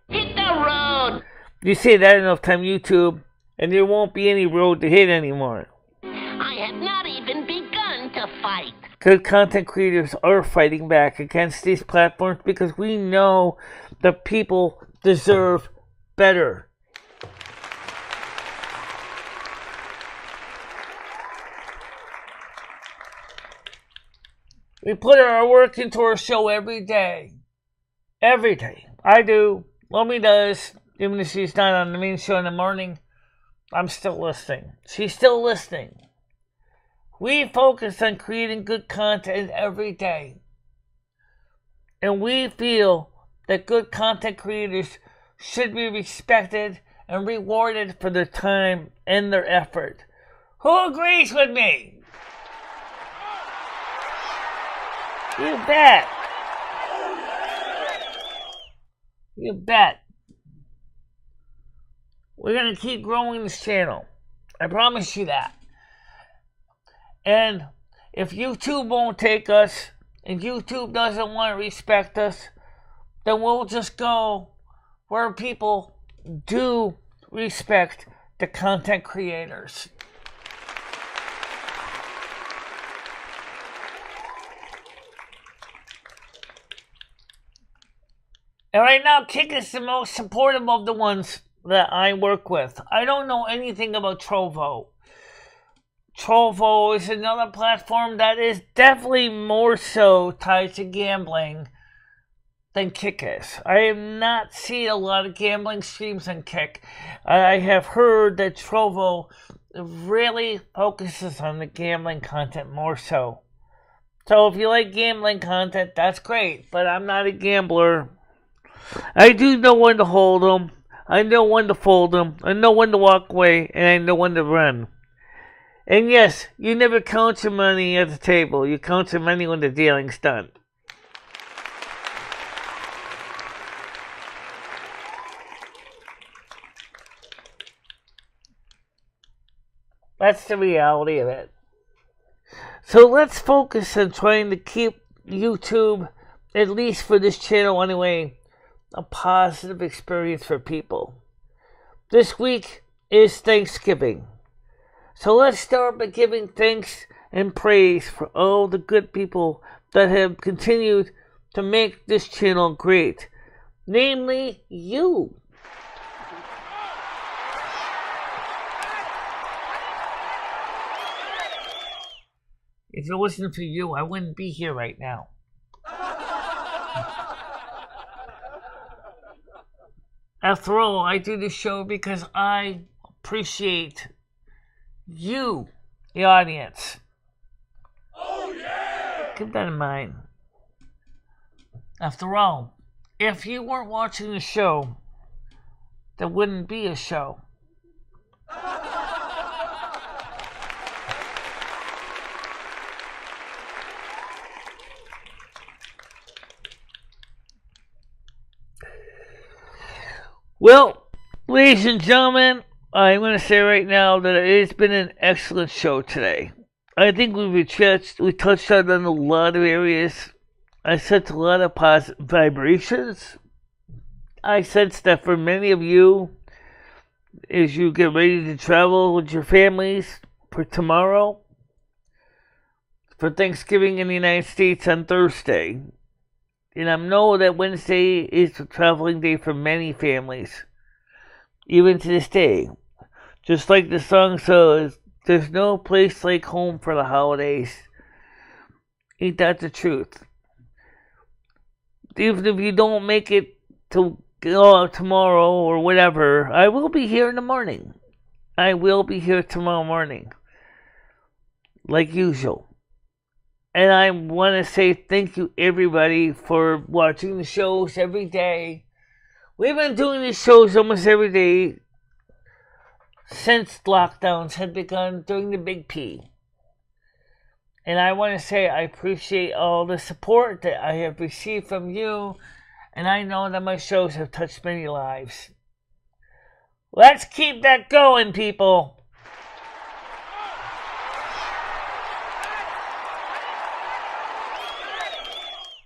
Hit the road! You say that enough time, YouTube, and there won't be any road to hit anymore. I have not even begun to fight. Good content creators are fighting back against these platforms because we know the people deserve better. We put our work into our show every day. Every day. I do. Lomi does. Even if she's not on the main show in the morning, I'm still listening. She's still listening. We focus on creating good content every day. And we feel that good content creators should be respected and rewarded for their time and their effort. Who agrees with me? You bet. You bet. We're going to keep growing this channel. I promise you that. And if YouTube won't take us, and YouTube doesn't want to respect us, then we'll just go where people do respect the content creators. And right now, Kick is the most supportive of the ones that I work with. I don't know anything about Trovo. Trovo is another platform that is definitely more so tied to gambling than Kick is. I have not seen a lot of gambling streams on Kick. I have heard that Trovo really focuses on the gambling content more so. So if you like gambling content, that's great, but I'm not a gambler. I do know when to hold them. I know when to fold them. I know when to walk away, and I know when to run. And yes, you never count your money at the table. You count your money when the dealing's done. That's the reality of it. So let's focus on trying to keep YouTube, at least for this channel anyway, a positive experience for people. This week is Thanksgiving. So let's start by giving thanks and praise for all the good people that have continued to make this channel great. Namely, you. If it wasn't for you, I wouldn't be here right now. After all, I do this show because I appreciate you, the audience. Oh, yeah! Keep that in mind. After all, if you weren't watching the show, there wouldn't be a show. Well, ladies and gentlemen, I'm going to say right now that it's been an excellent show today. I think we touched on a lot of areas. I sent a lot of positive vibrations. I sense that for many of you, as you get ready to travel with your families for tomorrow, for Thanksgiving in the United States on Thursday, and I know that Wednesday is a traveling day for many families, even to this day. Just like the song says, there's no place like home for the holidays. Ain't that the truth? Even if you don't make it to go out tomorrow or whatever, I will be here in the morning. I will be here tomorrow morning, like usual. And I want to say thank you, everybody, for watching the shows every day. We've been doing these shows almost every day since lockdowns had begun during the Big P. And I want to say I appreciate all the support that I have received from you. And I know that my shows have touched many lives. Let's keep that going, people.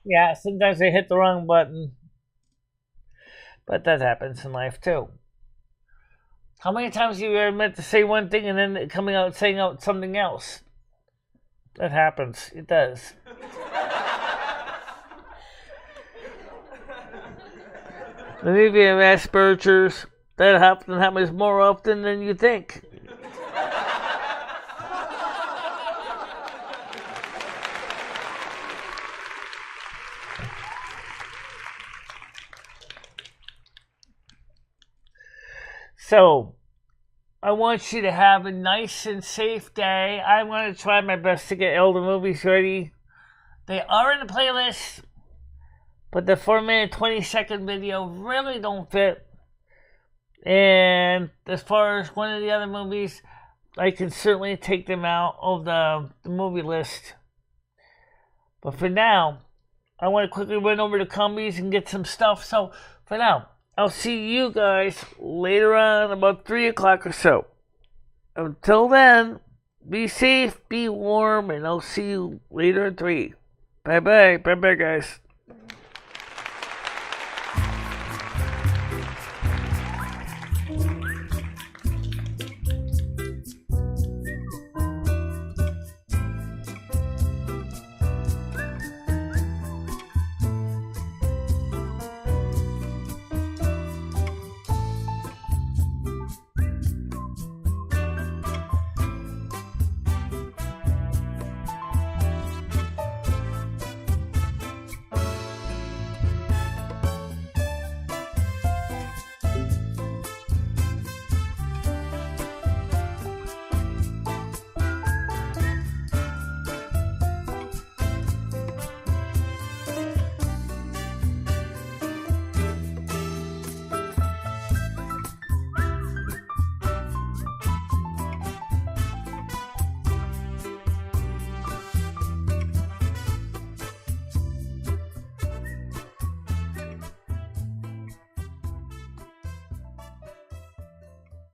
Yeah, sometimes I hit the wrong button. But that happens in life too. How many times have you ever meant to say one thing and then coming out saying out something else? That happens. It does. And if you have Asperger's, that happens more often than you think. So, I want you to have a nice and safe day. I'm going to try my best to get all the movies ready. They are in the playlist, but the 4-minute, 20-second video really don't fit. And as far as one of the other movies, I can certainly take them out of the movie list. But for now, I want to quickly run over to Combies and get some stuff. So, for now, I'll see you guys later on, about 3 o'clock or so. Until then, be safe, be warm, and I'll see you later at 3. Bye-bye. Bye-bye, guys.